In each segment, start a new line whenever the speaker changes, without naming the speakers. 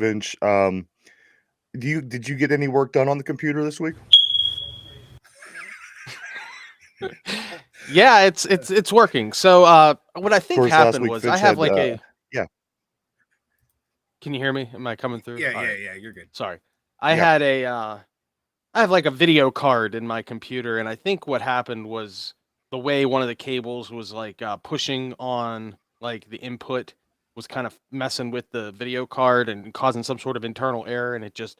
Finch. Did you get any work done on the computer this week?
Yeah, it's working. So what I
Of
think
course, last
happened
week
was I
Finch
have
had
like a.
yeah,
Can you hear me? Am I coming through?
Yeah,
All
yeah,
right.
yeah. You're good.
Sorry. I
yeah.
had a I have like a video card in my computer, and I think what happened was the way one of the cables was like pushing on like the input was kind of messing with the video card and causing some sort of internal error, and it just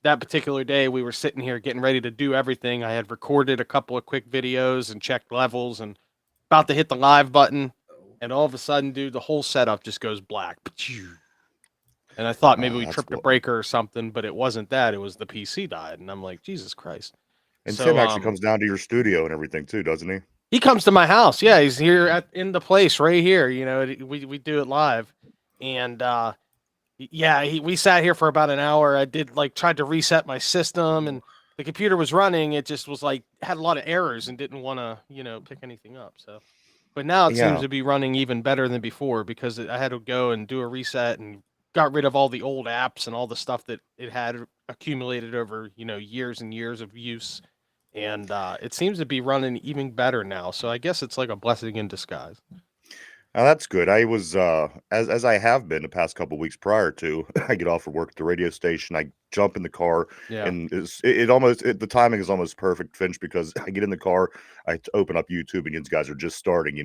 that particular day we were sitting here getting ready to do everything. I had recorded a couple of quick videos and checked levels and about to hit the live button,
Oh,
and all of a sudden, dude, the whole setup just goes black. And I thought maybe we
That's
tripped a
what.
breaker or something, but it wasn't that. It was the PC died. And I'm like, Jesus Christ.
And Tim
So
actually comes down to your studio and everything too, doesn't he?
he comes to my house. Yeah, he's here in the place right here. We do it live. And yeah, we sat here for about an hour. I did like tried to reset my system and the computer was running. It just was like had a lot of errors and didn't want to, pick anything up. So but now it seems
Yeah.
to be running even better than before because I had to go and do a reset and got rid of all the old apps and all the stuff that it had accumulated over, years and years of use. And it seems to be running even better now. So I guess it's like a blessing in disguise.
Oh, that's good. I was as I have been the past couple weeks prior to I get off of work at the radio station. I jump in the car,
Yeah.
and the timing is almost perfect, Finch, because I get in the car, open up YouTube, and these guys are just starting,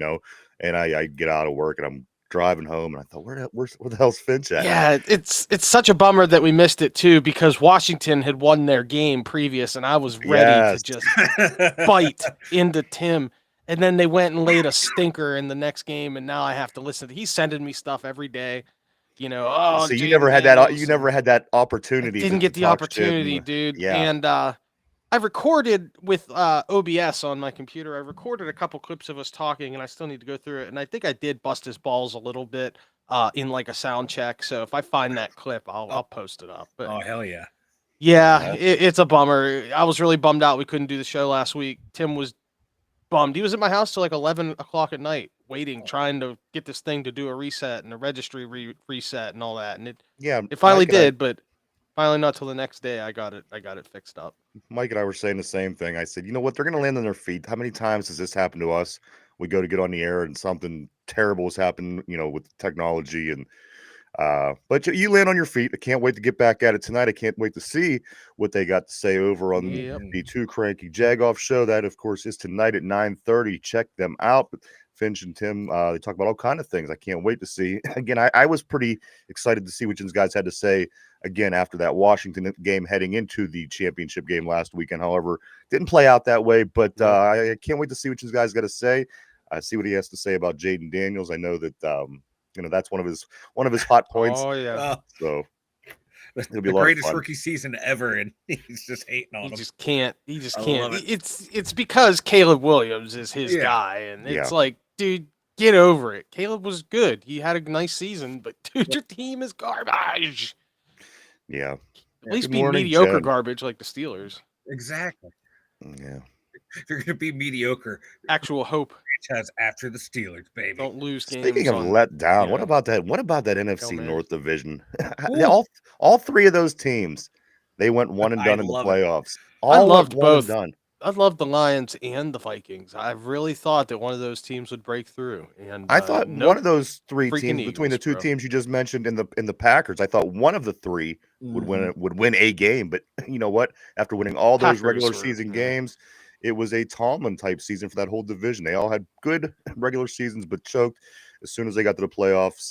and I get out of work and I'm driving home, and I thought, where the hell's Finch at?
Yeah, it's such a bummer that we missed it too because Washington had won their game previous and I was ready to
Yes.
just bite into Tim. And then they went and laid a stinker in the next game, and now I have to listen. He's sending me stuff every day. Oh,
So you
Jaden
never had that. You
Daniels,
never
and
had that
I
opportunity
didn't
to
get the
talk shit.
opportunity,
And,
dude.
yeah.
And I recorded with OBS on my computer. I recorded a couple clips of us talking, and I still need to go through it. And I think I did bust his balls a little bit in like a sound check. So if I find that clip, I'll post it up. But
oh hell yeah.
yeah,
Yeah.
it's a bummer. I was really bummed out we couldn't do the show last week. Tim was bummed. He was at my house till like 11 o'clock at night, waiting, trying to get this thing to do a reset and a registry reset and all that. And
Yeah,
it finally
Mike and I-
did, but finally not till the next day. I got it fixed up.
Mike and I were saying the same thing. I said, you know what? They're going to land on their feet. How many times has this happened to us? We go to get on the air and something terrible has happened, with technology. And but you land on your feet. I can't wait to get back at it tonight. I can't wait to see what they got to say over on
Yep.
the Two Cranky Jagoff show. That, of course, is tonight at 9:30. Check them out. But Finch and Tim, they talk about all kind of things. I can't wait to see. Again, I was pretty excited to see what you guys had to say again after that Washington game heading into the championship game last weekend. However, didn't play out that way, but I can't wait to see what you guys got to say. See what he has to say about Jaden Daniels. I know that that's one of his hot points.
Oh yeah.
So
The
be a lot of
greatest
fun.
rookie season ever, and he's just hating on
He
him.
just can't. He just
I
can't.
love it.
It's because Caleb Williams is his
Yeah.
guy, and it's
Yeah.
like, dude, get over it. Caleb was good. He had a nice season, but dude, your team is garbage.
Yeah.
At least
Good
be
morning,
mediocre
Jen.
garbage like the Steelers.
Exactly.
Yeah.
If you're gonna be mediocre,
Actual hope.
franchise after the Steelers, baby.
Don't lose games.
Speaking of
on,
let down, what
know,
about that? What about that NFC
Hail Mary.
North division?
Ooh.
all three of those teams, they went one and
I
done in the
love it.
playoffs.
I
All
loved
went one
both.
and done.
I loved the Lions and the Vikings. I really thought that one of those teams would break through. And
I thought
nope.
one of those three
Freaking
teams between the
Eagles,
two
bro.
teams you just mentioned in the Packers, I thought one of the three would win a game. But you know what? After winning all those
Packers
regular
were,
season
yeah.
games, it was a Tomlin type season for that whole division. They all had good regular seasons, but choked as soon as they got to the playoffs.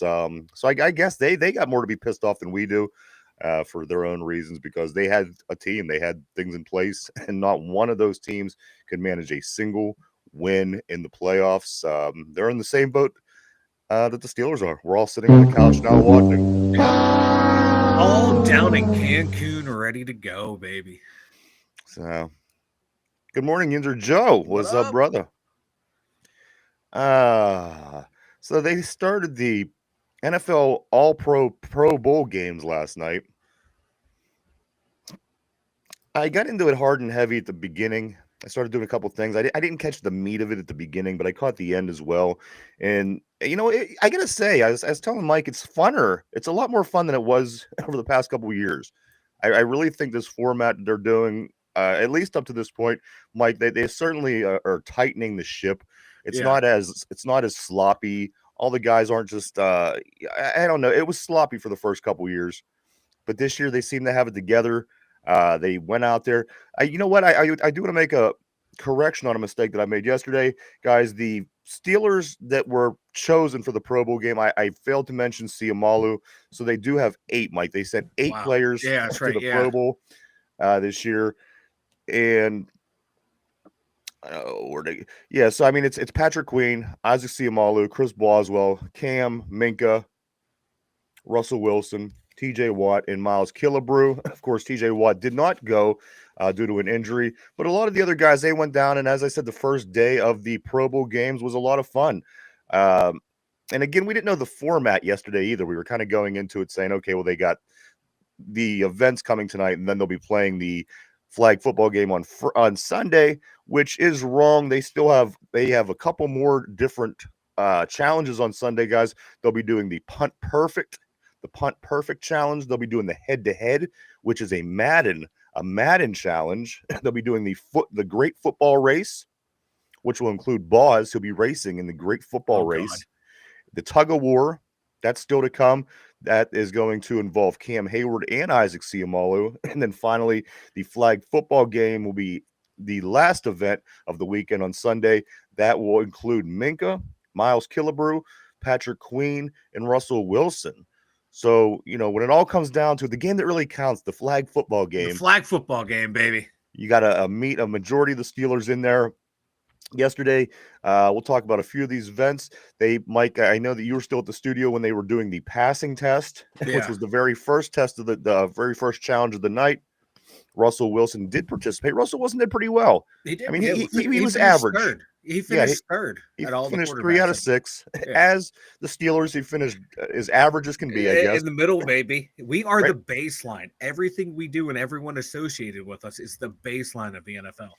So I guess they got more to be pissed off than we do. For their own reasons, because they had a team, they had things in place, and not one of those teams could manage a single win in the playoffs. They're in the same boat that the Steelers are. We're all sitting on the couch now watching.
All down in Cancun, ready to go, baby.
So, good morning, Yinzer Joe. What's up, brother? So they started the NFL All-Pro Pro Bowl games last night. I got into it hard and heavy at the beginning. I started doing a couple things. I didn't catch the meat of it at the beginning, but I caught the end as well. And I gotta say, I was telling Mike, it's funner. It's a lot more fun than it was over the past couple of years. I really think this format they're doing, at least up to this point, Mike, they certainly are tightening the ship.
Yeah.
It's not as sloppy. All the guys aren't just I don't know. It was sloppy for the first couple of years, but this year they seem to have it together. They went out there. You know what? I do want to make a correction on a mistake that I made yesterday, guys. The Steelers that were chosen for the Pro Bowl game, I failed to mention Siamalu, so they do have 8. Mike, they sent 8
Wow.
players
Yeah, that's
to
right.
the
Yeah.
Pro Bowl this year, and so I mean it's Patrick Queen, Isaac Siamalu, Chris Boswell, Cam, Minka, Russell Wilson, TJ Watt, and Miles Killebrew. Of course, TJ Watt did not go due to an injury, but a lot of the other guys, they went down. And as I said, the first day of the Pro Bowl games was a lot of fun. And again, we didn't know the format yesterday either. We were kind of going into it saying, okay, well, they got the events coming tonight, and then they'll be playing the flag football game on Sunday, which is wrong. They have a couple more different challenges on Sunday, guys. They'll be doing the punt perfect challenge. They'll be doing the head-to-head, which is a Madden challenge. They'll be doing the great football race, which will include Boz, who'll be racing in the great football race.
God.
The tug of war, that's still to come. That is going to involve Cam Hayward and Isaac Siamalu. And then finally, the flag football game will be the last event of the weekend on Sunday. That will include Minka, Miles Killebrew, Patrick Queen, and Russell Wilson. So, when it all comes down to the game that really counts, the flag football game.
The flag football game, baby.
You got to meet a majority of the Steelers in there. Yesterday, we'll talk about a few of these events. Mike, I know that you were still at the studio when they were doing the passing test, which was the very first test of the very first challenge of the night. Russell Wilson did participate. Russell Wilson did pretty well.
He did.
I mean,
Yeah,
he was average.
Third. He finished third.
He
at all
finished
the
3 out of
quarterbacks.
6.
Yeah.
As the Steelers, he finished as average as can be, I guess.
In the middle, baby. We are
Right.
the baseline. Everything we do and everyone associated with us is the baseline of the NFL.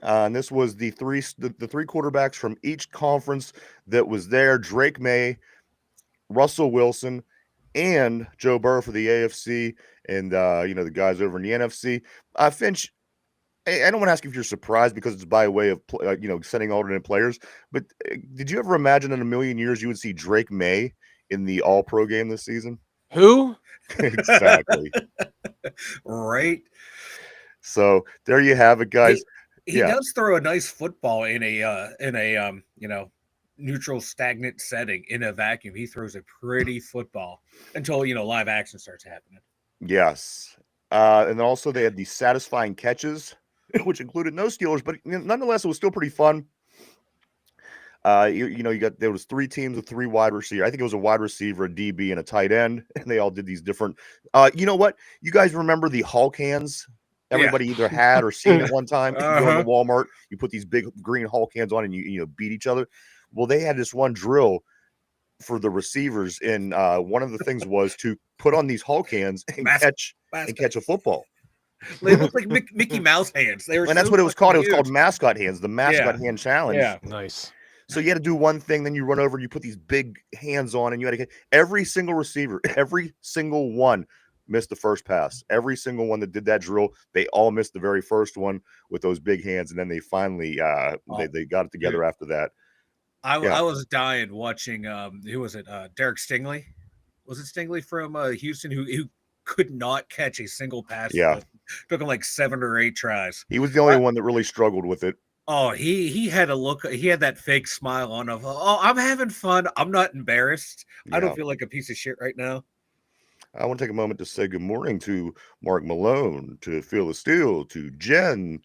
And this was the three quarterbacks from each conference that was there: Drake May, Russell Wilson, and Joe Burrow for the AFC, and the guys over in the NFC. Finch, I don't want to ask if you're surprised because it's by way of sending alternate players, but did you ever imagine in a million years you would see Drake May in the All-Pro game this season?
Who?
Exactly.
Right.
So there you have it, guys.
He does throw a nice football in a neutral stagnant setting in a vacuum. He throws a pretty football until live action starts happening.
Yes. And then also they had the satisfying catches, which included no Steelers, but nonetheless it was still pretty fun. There was 3 teams with 3 wide receivers. I think it was a wide receiver, a DB, and a tight end, and they all did these different. You know what? You guys remember the Hulk hands? Everybody either had or seen at one time. You go into Walmart, you put these big green Hulk hands on, and you beat each other. Well, they had this one drill for the receivers, and one of the things was to put on these Hulk hands and catch a football.
They look like Mickey Mouse hands. They were,
and that's what it was called. It was called mascot hands, the mascot hand challenge.
Yeah,
nice.
So you had to do one thing, then you run over, you put these big hands on, and you had to get every single receiver, every single one missed the first pass. Every single one that did that drill, they all missed the very first one with those big hands, and then they finally they got it together after that.
I was dying watching. Who was it? Derek Stingley. Was it Stingley from Houston who could not catch a single pass?
Yeah,
took him like 7 or 8 tries.
He was the only one that really struggled with it.
Oh, he had a look. He had that fake smile on of, oh, I'm having fun. I'm not embarrassed.
Yeah.
I don't feel like a piece of shit right now.
I want to take a moment to say good morning to Mark Malone, to Phil the Steel, to Jen.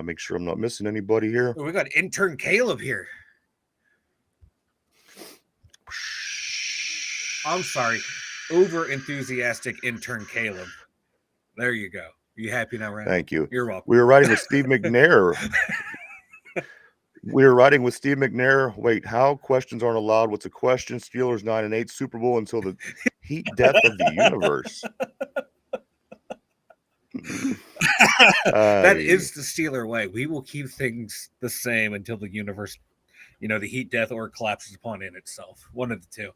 Make sure I'm not missing anybody here.
We got intern Caleb here. I'm sorry. Over enthusiastic intern Caleb. There you go. You happy now, Ryan?
Thank you.
You're welcome.
We were riding with Steve McNair. Wait, how questions aren't allowed? What's a question? Steelers 9-8 Super Bowl until the heat death of the universe.
That is the Steeler way. We will keep things the same until the universe, the heat death or collapses upon in itself. One of the two.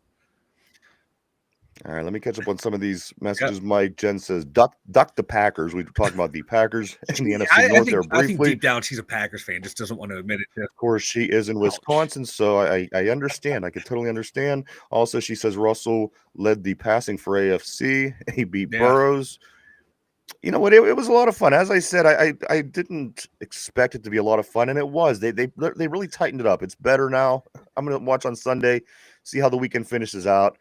All right, let me catch up on some of these messages. Mike Jen says, duck the Packers. We were talking about the Packers in the NFC North there briefly.
I think deep down she's a Packers fan, just doesn't want to admit it.
Of course, she is in Wisconsin, so I understand. I could totally understand. Also, she says Russell led the passing for AFC. He beat Burrows. You know what? It was a lot of fun. As I said, I didn't expect it to be a lot of fun, and it was. They really tightened it up. It's better now. I'm going to watch on Sunday, see how the weekend finishes out.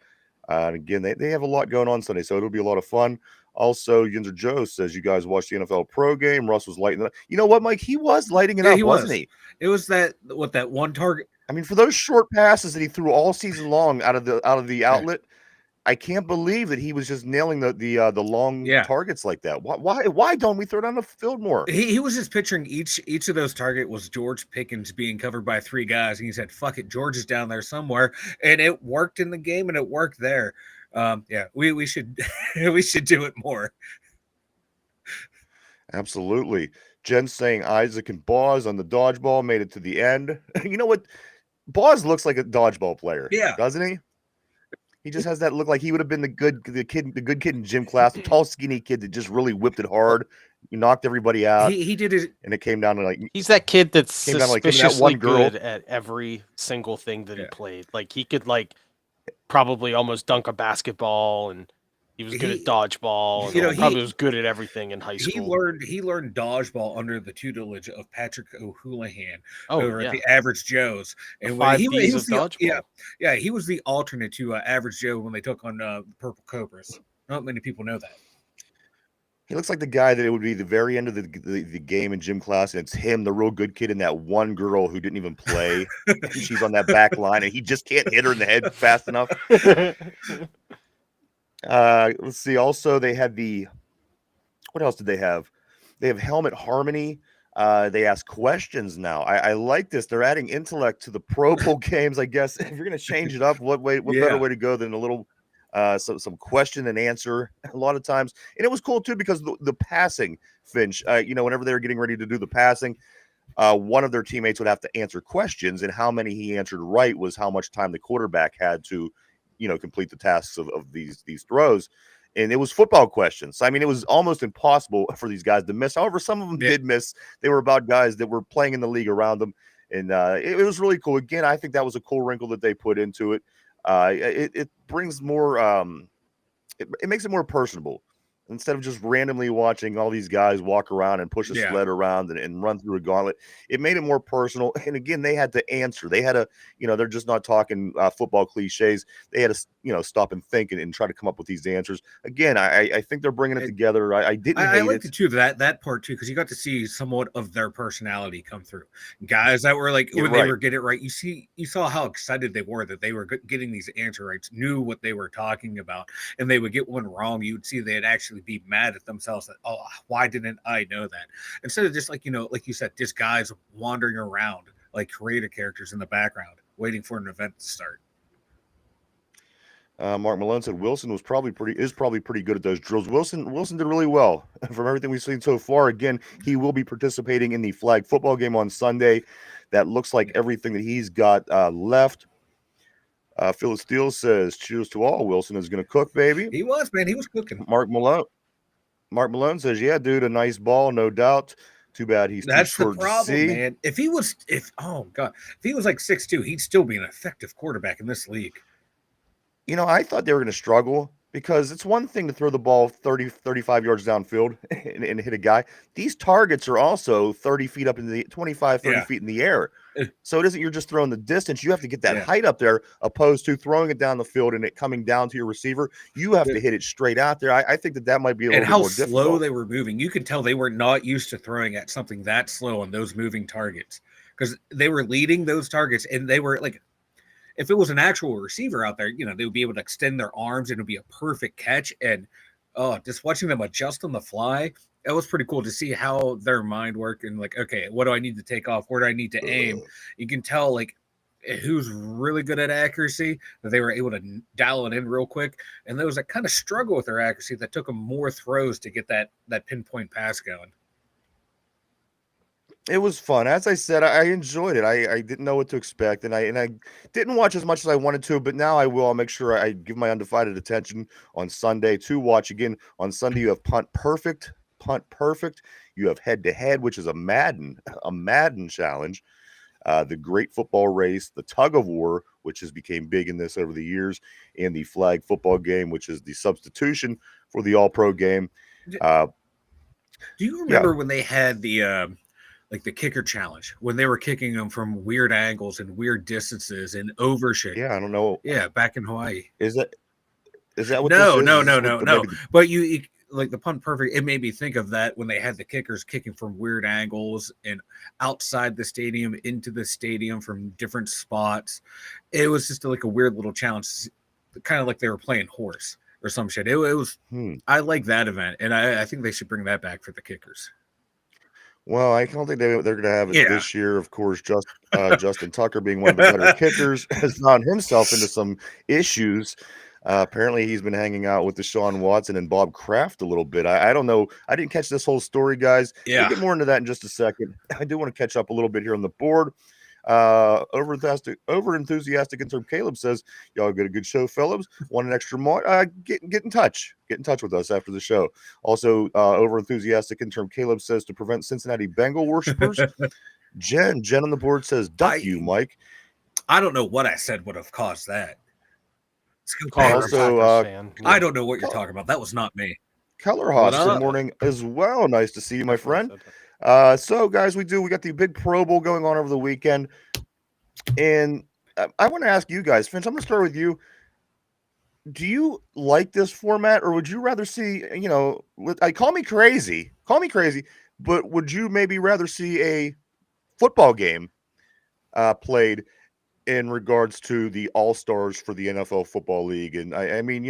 And again, they have a lot going on Sunday, so it'll be a lot of fun. Also, Yinzer Joe says you guys watched the NFL pro game. Russ was lighting it up. You know what, Mike? He was lighting it up, wasn't he?
It was that one target.
I mean, for those short passes that he threw all season long out of the outlet, I can't believe that he was just nailing the long targets like that. Why don't we throw down the field more?
He was just picturing each of those targets was George Pickens being covered by three guys, and he said, "Fuck it, George is down there somewhere," and it worked in the game, and it worked there. We should we should do it more.
Absolutely. Jen saying Isaac and Boz on the dodgeball made it to the end. You know what? Boz looks like a dodgeball player, doesn't he? He just has that look like he would have been the good kid in gym class, the tall, skinny kid that just really whipped it hard. He knocked everybody out.
He did it,
and it came down to
he's that kid that's suspiciously good at every single thing that he played. Like he could probably almost dunk a basketball, and he was good at dodgeball. And probably was good at everything in high school.
He learned dodgeball under the tutelage of Patrick O'Houlihan over at the Average Joes. And when he was he was the alternate to Average Joe when they took on Purple Cobras. Not many people know that.
He looks like the guy that it would be the very end of the game in gym class, and it's him, the real good kid, and that one girl who didn't even play. And she's on that back line, and he just can't hit her in the head fast enough. Let's see. Also, they had what else did they have? They have helmet harmony. They ask questions now. I like this. They're adding intellect to the Pro Bowl games. I guess if you're going to change it up, what better way to go than a little some question and answer a lot of times. And it was cool too because the passing, Finch, whenever they were getting ready to do the passing, one of their teammates would have to answer questions, and how many he answered right was how much time the quarterback had to complete the tasks of these throws. And it was football questions. I mean, it was almost impossible for these guys to miss. However, some of them did miss. They were about guys that were playing in the league around them. And it was really cool. Again, I think that was a cool wrinkle that they put into it. It brings more it makes it more personable. Instead of just randomly watching all these guys walk around and push a sled around and run through a gauntlet, it made it more personal. And again, they had to answer. They had to, they're just not talking football cliches. They had to, stop and think and try to come up with these answers. Again, I think they're bringing it together. I didn't hate
liked it too, that part too, because you got to see somewhat of their personality come through. Guys that were when they were getting it right, you saw how excited they were that they were getting these answer rights, knew what they were talking about, and they would get one wrong. You would see they'd actually be mad at themselves that, oh, why didn't I know that? Instead of just like you said, just guys wandering around like creative characters in the background waiting for an event to start.
Mark Malone said Wilson is probably pretty good at those drills. Wilson did really well from everything we've seen so far. Again, he will be participating in the flag football game on Sunday. That looks like everything that he's got left. Phyllis Steele says, cheers to all. Wilson is going to cook, baby.
He was, man. He was cooking.
Mark Malone says, yeah, dude, a nice ball, no doubt. Too bad he's too short to see.
Man. If he was like 6'2", he'd still be an effective quarterback in this league.
I thought they were going to struggle because it's one thing to throw the ball 30, 35 yards downfield and hit a guy. These targets are also 30 feet up in the 25, 30 feet in the air. So it isn't you're just throwing the distance. You have to get that height up there opposed to throwing it down the field and it coming down to your receiver. You have to hit it straight out there. I think that might be a little bit more difficult.
And how slow they were moving. You could tell they were not used to throwing at something that slow on those moving targets because they were leading those targets and they were like, if it was an actual receiver out there, they would be able to extend their arms and it would be a perfect catch. And just watching them adjust on the fly, it was pretty cool to see how their mind worked and like, okay, what do I need to take off? Where do I need to aim? You can tell like who's really good at accuracy, that they were able to dial it in real quick. And those that kind of struggle with their accuracy that took them more throws to get that pinpoint pass going.
It was fun. As I said, I enjoyed it. I didn't know what to expect, and I didn't watch as much as I wanted to, but now I will. I'll make sure I give my undivided attention on Sunday to watch again. On Sunday, you have punt perfect. You have head to head, which is a Madden challenge. The great football race, the tug of war, which has became big in this over the years, and the flag football game, which is the substitution for the All Pro game. Uh,
Do you
yeah,
remember when they had the like the kicker challenge when they were kicking them from weird angles and weird distances and over shit?
yeah. I don't know.
Yeah, back in Hawaii.
Is that what this
No,
is?
no,
Is
no,
this
no,
what
no.
maybe
But you like the punt perfect. It made me think of that when they had the kickers kicking from weird angles and outside the stadium into the stadium from different spots. It was just like a weird little challenge, kind of like they were playing horse or some shit. It was. I like that event, and I think they should bring that back for the kickers.
Well, I don't think they're going to have it
Yeah.
this year. Of course, Justin Tucker, being one of the better kickers, has gotten himself into some issues. Apparently, he's been hanging out with Deshaun Watson and Bob Kraft a little bit. I don't know. I didn't catch this whole story, guys.
Yeah.
We'll get more into that in just a second. I do want to catch up a little bit here on the board. Over enthusiastic in term Caleb says, y'all get a good show, fellows. Want an extra more? Get in touch. Get in touch with us after the show. Also, over enthusiastic in term Caleb says, to prevent Cincinnati Bengal worshipers. Jen on the board says, duck you, Mike.
I don't know what I said would have caused that.
Also,
I don't know what you're talking about. That was not me.
Keller Haas, good morning as well. Nice to see you, my friend. So, guys, we got the big Pro Bowl going on over the weekend. And I want to ask you guys, Finch, I'm going to start with you. Do you like this format, or would you rather see, call me crazy, but would you maybe rather see a football game played in regards to the All-Stars for the NFL Football League? And I mean,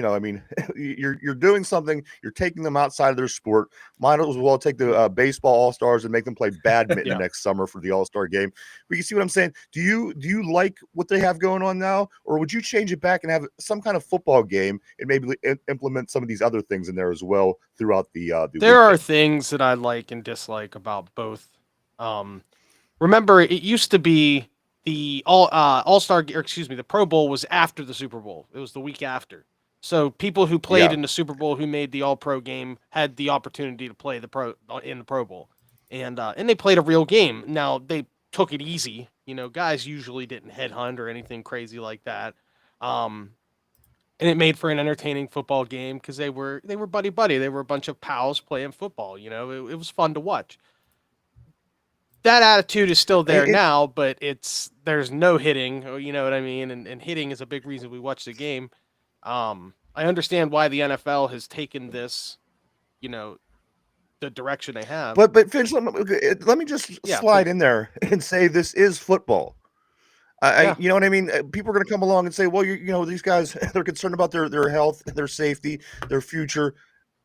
you're doing something, you're taking them outside of their sport. Might as well take the baseball All-Stars and make them play badminton next summer for the All-Star game. But you see what I'm saying? Do you like what they have going on now, or would you change it back and have some kind of football game and maybe implement some of these other things in there as well throughout the
there
weekend?
Are things that I like and dislike about both. Remember, it used to be the the Pro Bowl was after the Super Bowl. It was the week after. So people who played in the Super Bowl who made the All-Pro game had the opportunity to play in the Pro Bowl. And they played a real game. Now, they took it easy. Guys usually didn't headhunt or anything crazy like that. And it made for an entertaining football game because they were buddy-buddy. They were a bunch of pals playing football. It was fun to watch. That attitude is still there now, but there's no hitting, you know what I mean? And hitting is a big reason we watch the game. I understand why the NFL has taken this, the direction they have.
But Finch, let me just slide in there and say this is football. You know what I mean? People are going to come along and say, well, these guys, they're concerned about their health, their safety, their future.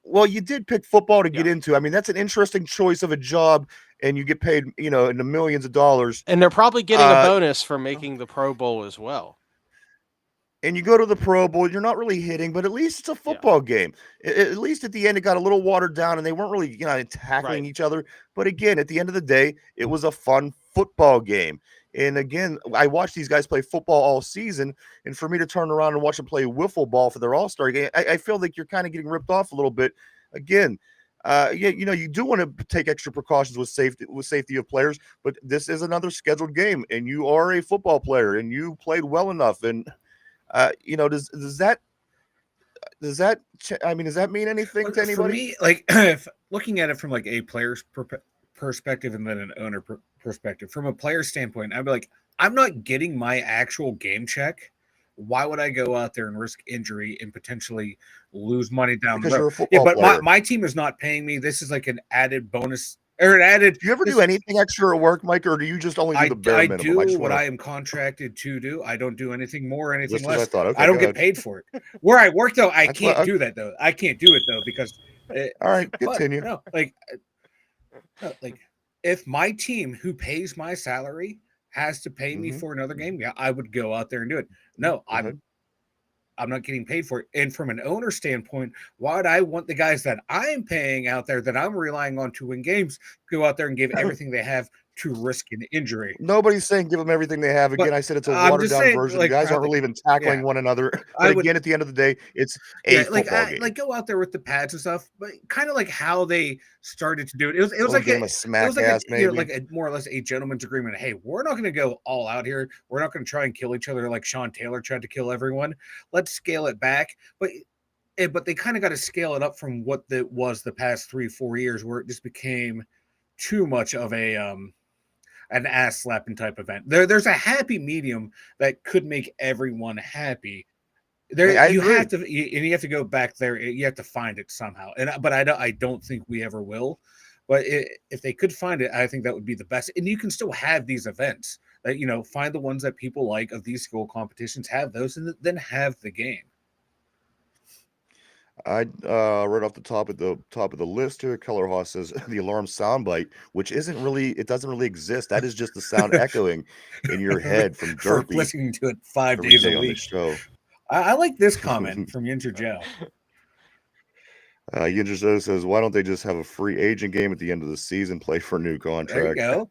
Well, you did pick football to get into. I mean, that's an interesting choice of a job, and you get paid, in the millions of dollars.
And they're probably getting a bonus for making the Pro Bowl as well.
And you go to the Pro Bowl, you're not really hitting, but at least it's a football game. At least at the end, it got a little watered down, and they weren't really, tackling each other. But again, at the end of the day, it was a fun football game. And again, I watched these guys play football all season, and for me to turn around and watch them play wiffle ball for their All-Star game, I feel like you're kind of getting ripped off a little bit. Again, you do want to take extra precautions with safety of players, but this is another scheduled game, and you are a football player, and you played well enough. And does that mean anything to anybody?
For me, like if looking at it from like a player's perspective and then an owner perspective, from a player standpoint, I'd be like, I'm not getting my actual game check. Why would I go out there and risk injury and potentially lose money down the road? But my team is not paying me. This is like an added bonus or an added.
Do you ever do anything extra at work, Mike, or do you just only do the bare minimum?
I do what I am contracted to do. I don't do anything more or anything less.
Okay,
I don't get paid for it. Where I work, though, I can't do that, though. I can't do it, though, because.
All right, continue.
Like if my team who pays my salary has to pay me for another game, I would go out there and do it. No, I'm not getting paid for it. And from an owner standpoint, why would I want the guys that I'm paying out there that I'm relying on to win games go out there and give everything they have to risk an injury.
Nobody's saying give them everything they have. Again,
But
I said it's a
I'm
watered
just
down
saying,
version.
like,
Guys aren't
probably,
really even tackling
yeah,
one another.
I
But
would,
again, at the end of the day, it's a
yeah, like,
football game.
like go out there with the pads and stuff, but kind of like how they started to do it. It was
Little
like
game of
it
smack
was like a,
ass, maybe.
like a more or less a gentleman's agreement. Hey, we're not going to go all out here. We're not going to try and kill each other like Sean Taylor tried to kill everyone. Let's scale it back. But they kind of got to scale it up from what that was the past 3-4 years, where it just became too much of a an ass slapping type event. There's a happy medium that could make everyone happy. There,
I
you
agree.
have to, and you have to go back there. You have to find it somehow. But I don't think we ever will. But if they could find it, I think that would be the best. And you can still have these events that, find the ones that people like of these school competitions, have those, and then have the game.
I right off the top of the list here, Keller Haas says the alarm soundbite, which doesn't really exist. That is just the sound echoing in your head from
For
Derpy
listening to it 5
every
days
day
a
on the
week.
show.
I like this comment from Yinzer Joe.
Yinzer says, why don't they just have a free agent game at the end of the season, play for a new
There you
contract?
go.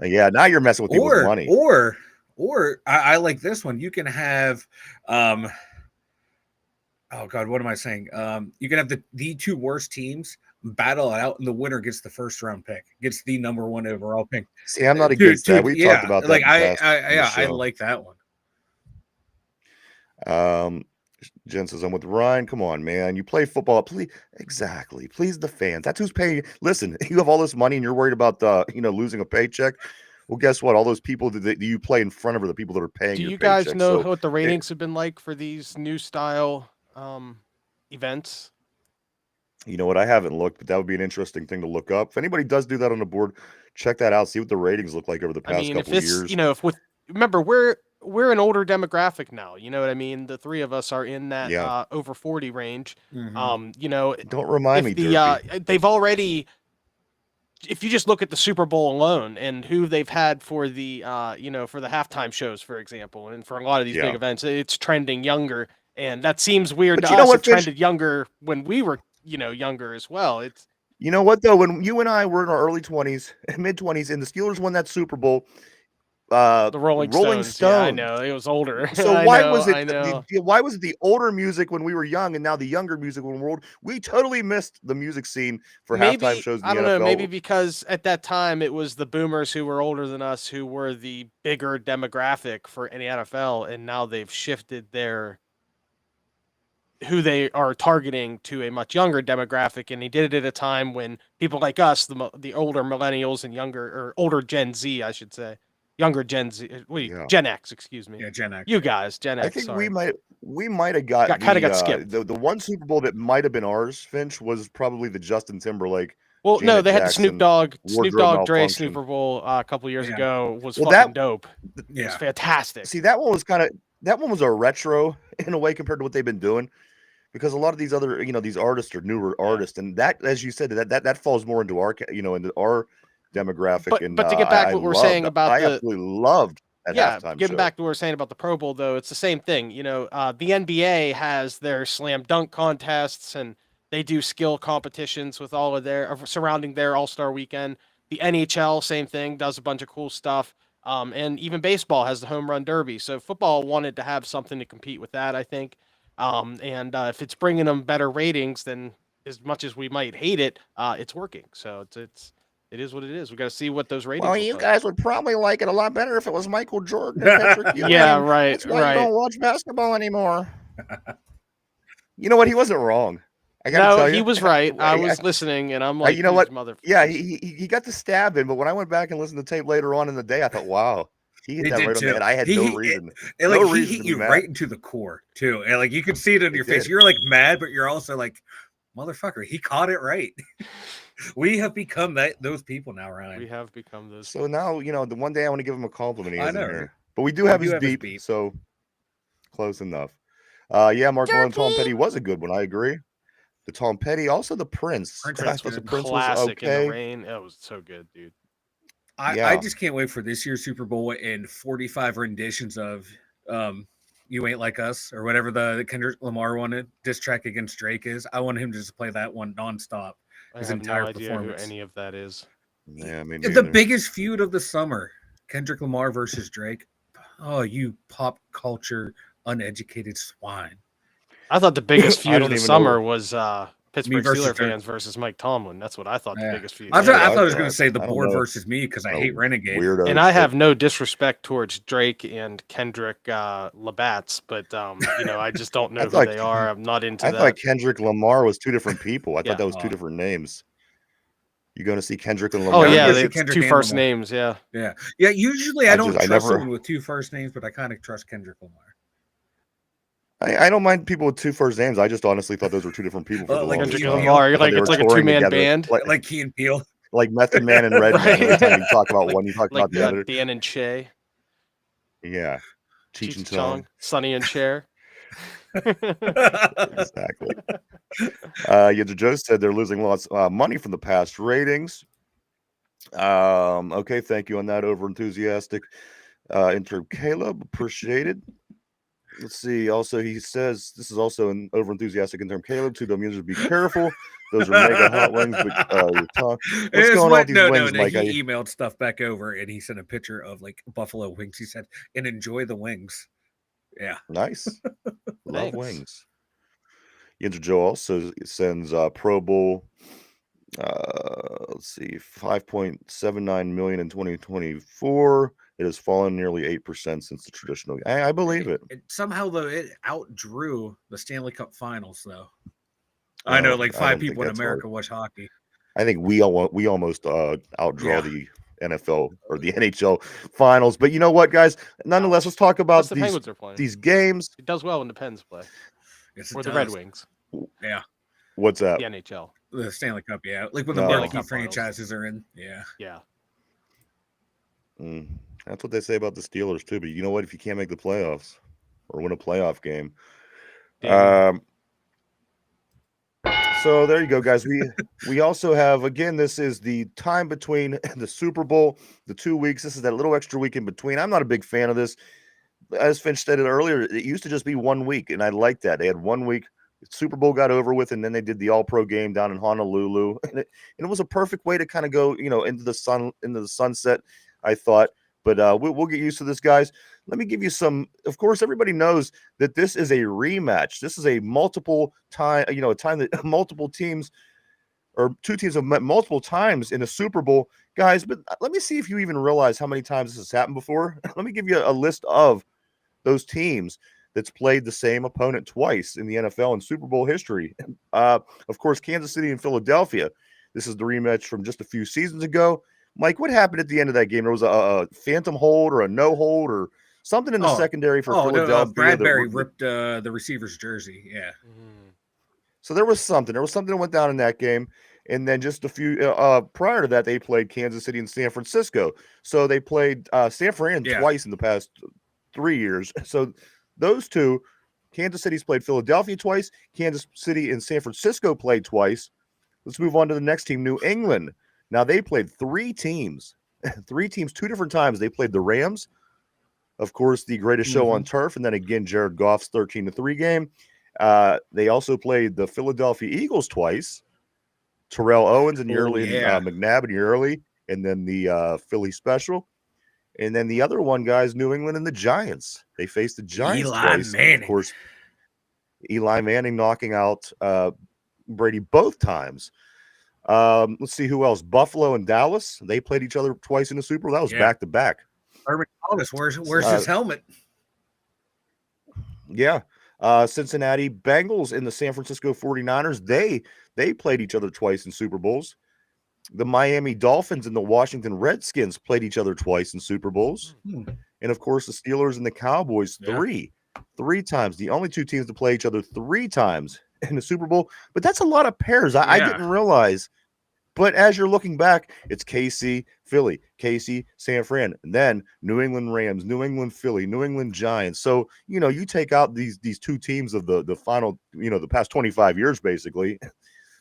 Yeah, now you're messing with people's money.
Or I like this one. You can have oh God, what am I saying? You can have the two worst teams battle it out, and the winner gets the first round pick, gets the number 1 overall pick.
See, I'm not against that. We talked about that.
Like
I
like that one.
Jen says, I'm with Ryan. Come on, man. You play football. Please, exactly. Please the fans. That's who's paying. Listen, you have all this money and you're worried about losing a paycheck. Well, guess what? All those people that you play in front of are the people that are paying.
Do
your
you guys
paycheck.
know what the ratings have been like for these new style events?
You know what? I haven't looked, but that would be an interesting thing to look up. If anybody does do that on the board, check that out. See what the ratings look like over the past couple of years.
Remember, we're an older demographic now. You know what I mean? The three of us are in that over 40 range.
Mm-hmm. Don't remind me.
They've already. If you just look at the Super Bowl alone and who they've had for the for the halftime shows, for example, and for a lot of these big events, it's trending younger, and that seems weird to us. It trended younger when we were younger as well. It's
you know what though, when you and I were in our early 20s, mid 20s, and the Steelers won that Super Bowl.
The Rolling Stones. Yeah, I know it was older.
So why was it the older music when we were young and now the younger music when we're old? We totally missed the music scene for halftime shows in the NFL.
I don't know, maybe because at that time it was the boomers who were older than us who were the bigger demographic for any NFL, and now they've shifted who they are targeting to a much younger demographic, and he did it at a time when people like us, the older millennials and older Gen Z, I should say. Younger Gen Z, Gen X, excuse me.
Yeah, Gen X.
You guys, Gen X.
I think
sorry.
we might have got
skipped.
The one Super Bowl that might have been ours, Finch, was probably the Justin Timberlake.
Well,
Janet
they had
Jackson
the Snoop Dogg Dre
malfunction.
Super Bowl a couple years ago was fucking dope. It was fantastic.
See, that one was a retro in a way compared to what they've been doing, because a lot of these other these artists are newer artists, and that, as you said, that falls more into our into our demographic.
But to get back to what we're saying about
I absolutely loved that halftime
getting
show.
back to what we're saying about the Pro Bowl, though, it's the same thing. The NBA has their slam dunk contests, and they do skill competitions with all of surrounding their All-Star weekend. The NHL, same thing, does a bunch of cool stuff. And even baseball has the home run derby. So football wanted to have something to compete with that, I think. And if it's bringing them better ratings, then as much as we might hate it, it's working. So it is what it is. We got to see what those ratings.
Well, you guys would probably like it a lot better if it was Michael Jordan and Patrick Ewing.
Yeah, right.
That's why you don't watch basketball anymore. You know what? He wasn't wrong. I gotta tell you,
he was right. I was listening, and I'm like,
you know what?
Motherfuckers.
Yeah, he got the stab in, but when I went back and listened to tape later on in the day, I thought, wow, he hit that right on the head. I had no reason.
He hit you right into the core too, and like you could see it in your face. You're like mad, but you're also like, motherfucker, he caught it right. We have become those people now, Ryan.
We have become those.
So now, the one day I want to give him a compliment.
I know.
Here. But we do have his beep, so close enough. Mark Malone, Tom Petty was a good one. I agree. The Tom Petty, also the Prince.
Prince was classic in the rain. That was so good, dude.
I just can't wait for this year's Super Bowl and 45 renditions of You Ain't Like Us, or whatever the Kendrick Lamar one diss track against Drake is. I want him to just play that one nonstop. His entire performance.
Who any of that is.
Yeah, I mean,
The biggest feud of the summer, Kendrick Lamar versus Drake. Oh, you pop culture uneducated swine.
I thought the biggest
I
feud of
don't
the
even know
summer was Pittsburgh
versus
Steelers
Dirk.
fans versus Mike Tomlin. That's what I thought the
Yeah.
biggest feud
I
was.
thought I
I
was going to say the
I don't
board
know.
versus me because I hate Renegade.
Weirdos.
And I have no disrespect towards Drake and Kendrick Labatt's, but I just don't know who
thought-
they are. I'm not into
I
that.
thought Kendrick Lamar was two different people. I
Yeah.
thought that was two different names. You going to see Kendrick and
Oh
Lamar?
yeah,
go see
it's
Kendrick
two
and
first
Lamar.
names. Yeah.
Yeah. Usually I don't trust
never-
someone with two first names, but I kind of trust Kendrick Lamar.
I don't mind people with two first names. I just honestly thought those were two different people for the
Like
longest
Kendrick
Kendrick
time.
Lamar.
I
You're
thought
like
they
it's
were
like a
touring
two-man
together,
band.
Like Key and Peele.
like Method Man and Redman.
Right.
Every time you talk about
Like-
one, you talk
Like
about the other.
Dan and Che,
Yeah, Cheech and Chong.
Chong, Sonny and Cher.
Exactly. Yinzer Joe said they're losing lots of money from the past ratings. Okay, thank you on that. Over enthusiastic intro, Caleb. Appreciated. Let's see. Also, he says this is also an over enthusiastic in term. Caleb, two Dum Yinzers, be careful. Those are mega hot wings. But you're talking. What's going on with these wings, Mike?
He emailed stuff back over and he sent a picture of like buffalo wings. He said, "And enjoy the wings." Yeah,
Nice. Love
Thanks.
wings. Yinzer Joe also sends Pro Bowl. Let's see, 5.79 million in 2024. It has fallen nearly 8% since the traditional. I believe it.
Somehow though it outdrew the Stanley Cup Finals though. I know, like
I
five
don't think
people in
that's
America watch hockey.
I think we almost outdraw
Yeah.
the NFL or the NHL finals. But you know what, guys? Nonetheless, let's talk about
Plus the Penguins are playing.
these games.
It does well when the Pens play,
Yes,
or
it
the Red
does.
Wings,
Yeah,
What's that?
the NHL.
the Stanley Cup. Yeah, like when the
No.
marquee
Cup finals.
franchises are in. Yeah,
Yeah.
That's what they say about the Steelers too. But you know what? If you can't make the playoffs or win a playoff game, so there you go, guys. We also have, again, this is the time between the Super Bowl, the 2 weeks. This is that little extra week in between. I'm not a big fan of this. As Finch stated earlier, it used to just be 1 week, and I like that. They had 1 week. Super Bowl got over with, and then they did the All-Pro game down in Honolulu, and it was a perfect way to kind of go, into the sunset, I thought. But we'll get used to this, guys. Let me give you some. Of course, everybody knows that this is a rematch. This is a multiple time, a time that multiple teams or two teams have met multiple times in a Super Bowl, guys. But let me see if you even realize how many times this has happened before. Let me give you a list of those teams that's played the same opponent twice in the NFL and Super Bowl history. Of course, Kansas City and Philadelphia. This is the rematch from just a few seasons ago. Mike, what happened at the end of that game? There was a phantom hold or a no hold or something in the secondary for Philadelphia.
Bradbury ripped the receiver's jersey. Yeah.
So there was something. There was something that went down in that game. And then just a few prior to that, they played Kansas City and San Francisco. So they played San Fran twice in the past 3 years. So those two, Kansas City's played Philadelphia twice. Kansas City and San Francisco played twice. Let's move on to the next team, New England. Now, they played three teams, two different times. They played the Rams, of course, the greatest show on turf, and then again, Jared Goff's 13-3 game. They also played the Philadelphia Eagles twice, Terrell Owens and McNabb and Early, and then the Philly Special. And then the other one, guys, New England and the Giants. They faced the Giants twice.
Manning.
Of course, Eli Manning knocking out Brady both times. Let's see who else. Buffalo and Dallas. They played each other twice in the Super Bowl. That was back to back.
Urban Thomas, where's his helmet?
Yeah. Cincinnati Bengals and the San Francisco 49ers. They played each other twice in Super Bowls. The Miami Dolphins and the Washington Redskins played each other twice in Super Bowls. And of course, the Steelers and the Cowboys three times. The only two teams to play each other 3 times in the Super Bowl. But that's a lot of pairs. I didn't realize. But as you're looking back, it's KC, Philly, KC, San Fran, and then New England Rams, New England Philly, New England Giants. So, you take out these two teams of the final, the past 25 years, basically.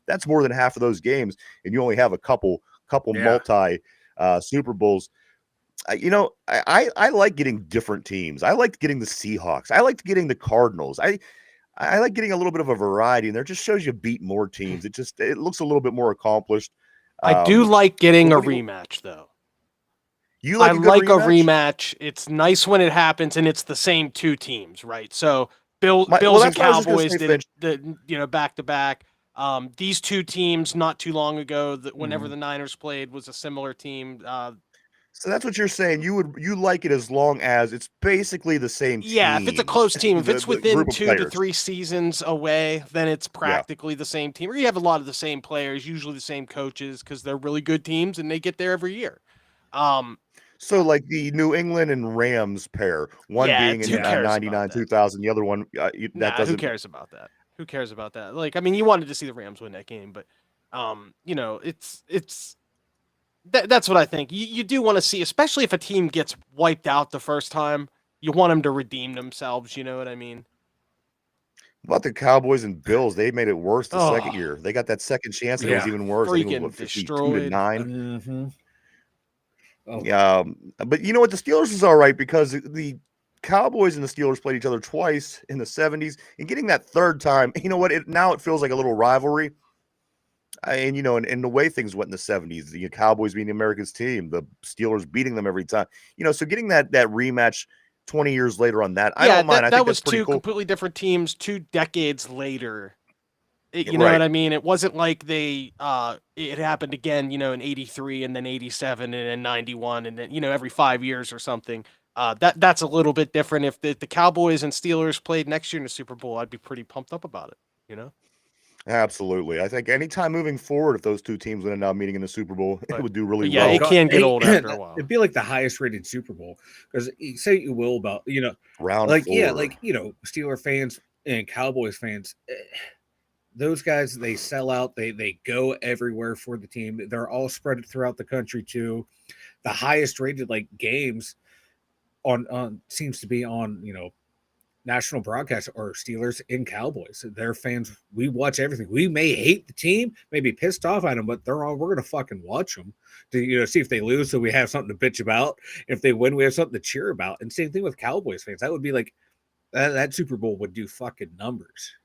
That's more than half of those games, and you only have a couple multi Super Bowls. I like getting different teams. I liked getting the Seahawks. I liked getting the Cardinals. I like getting a little bit of a variety, and there just shows you beat more teams. It looks a little bit more accomplished.
I do like getting a
what do you-
rematch, though.
You like
I
a good
like
rematch?
a rematch. It's nice when it happens, and it's the same two teams, right? So Bills
Well,
and
that's what I was just gonna
Cowboys
say,
did
Finch.
it, back to back. These two teams not too long ago, whenever
Mhm.
the Niners played, was a similar team.
So that's what you're saying. You like it as long as it's basically the same
Yeah, if it's a
teams,
close team, if it's
the
within
group of
2 to
players.
3 seasons away, then it's
Yeah.
practically the same team. Or you have a lot of the same players, usually the same coaches, because they're really good teams and they get there every year.
So like the New England and Rams pair, one
Yeah,
being in
who cares about
99,
that?
2000, the other one that
Nah, who
doesn't.
cares about that? Who cares about that? Like, I mean, you wanted to see the Rams win that game, but it's that's what I think. You do want to see, especially if a team gets wiped out the first time, you want them to redeem themselves. You know what I mean?
About the Cowboys and Bills, they made it worse the second
Oh,
year. They got that second chance, and it was
Yeah.
even worse. I think it was
freaking
what 52-9.
destroyed.
Mhm. Oh,
But you know what? The Steelers is all right because the Cowboys and the Steelers played each other twice in the 70s, and getting that third time, you know what? Now it feels like a little rivalry. And and the way things went in the 70s, the Cowboys being the America's team, the Steelers beating them every time. So getting that rematch 20 years later on that, I
Yeah,
don't mind. I
that
think that's
was
pretty
two
cool.
completely different teams, 2 decades later. You know
Right.
what I mean? It wasn't like it happened again, in 83 and then 87 and then 91 and then, every 5 years or something. That's a little bit different. If the Cowboys and Steelers played next year in the Super Bowl, I'd be pretty pumped up about it, you know?
Absolutely. I think anytime moving forward, if those two teams would end up meeting in the Super Bowl, it
But
would do really
but yeah,
oh
well.
it
God,
can get old after a while.
it'd be like the highest rated Super Bowl because say what you will about
Round
like
four.
Steeler fans and Cowboys fans. Those guys, they sell out. They go everywhere for the team. They're all spread throughout the country too. The highest rated like games on seems to be on national broadcast are Steelers and Cowboys. They're fans. We watch everything. We may hate the team, may be pissed off at them, but we're gonna fucking watch them to see if they lose, so we have something to bitch about. If they win, we have something to cheer about. And same thing with Cowboys fans. That would be like that Super Bowl would do fucking numbers.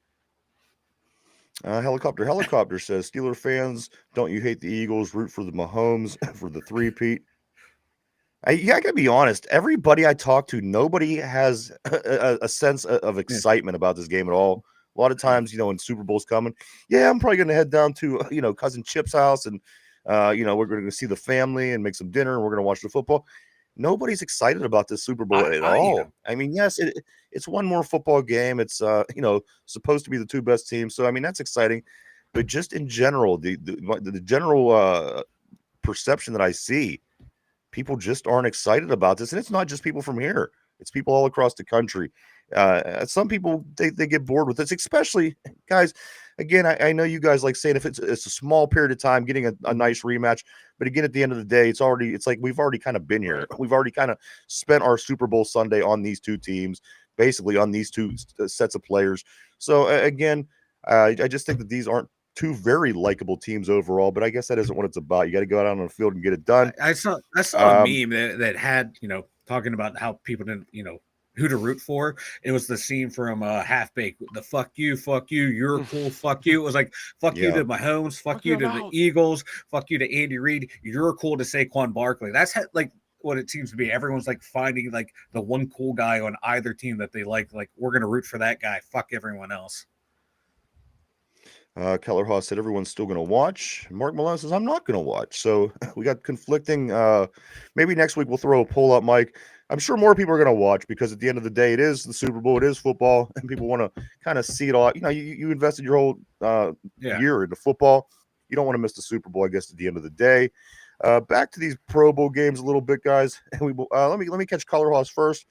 Helicopter says, Steeler fans, don't you hate the Eagles? Root for the Mahomes for the three-peat. I gotta be honest. Everybody I talk to, nobody has a sense of
Yeah.
excitement about this game at all. A lot of times, when Super Bowl's coming, yeah, I'm probably gonna head down to cousin Chip's house, and we're gonna see the family and make some dinner, and we're gonna watch the football. Nobody's excited about this Super Bowl at all. I mean, yes, it's one more football game. It's supposed to be the two best teams, so I mean that's exciting. But just in general, the general perception that I see, people just aren't excited about this, and it's not just people from here. It's people all across the country. Some people they get bored with this, especially guys. Again, I know you guys like saying if it's a small period of time, getting a nice rematch. But again, at the end of the day, it's like we've already kind of been here.
Right.
We've already kind of spent our Super Bowl Sunday on these two teams, basically on these two sets of players. So again, I just think that these aren't two very likable teams overall. But I guess that isn't what it's about. You got to go out on the field and get it done.
I saw a meme that had talking about how people didn't who to root for. It was the scene from Half Baked. The fuck you, you're cool, fuck you. It was like fuck you
Yeah.
to Mahomes, fuck you
you
to
about.
the Eagles, fuck you to Andy Reid. You're cool to Saquon Barkley. That's like what it seems to be. Everyone's like finding like the one cool guy on either team that they like. Like we're gonna root for that guy. Fuck everyone else.
Keller Haas said everyone's still going to watch. Mark Malone says I'm not going to watch. So we got conflicting. Maybe next week we'll throw a poll up, Mike. I'm sure more people are going to watch because at the end of the day, it is the Super Bowl, it is football, and people want to kind of see it all. You invested your whole year into football. You don't want to miss the Super Bowl, I guess, at the end of the day. Back to these Pro Bowl games a little bit, guys. And we let me catch Color Haas first.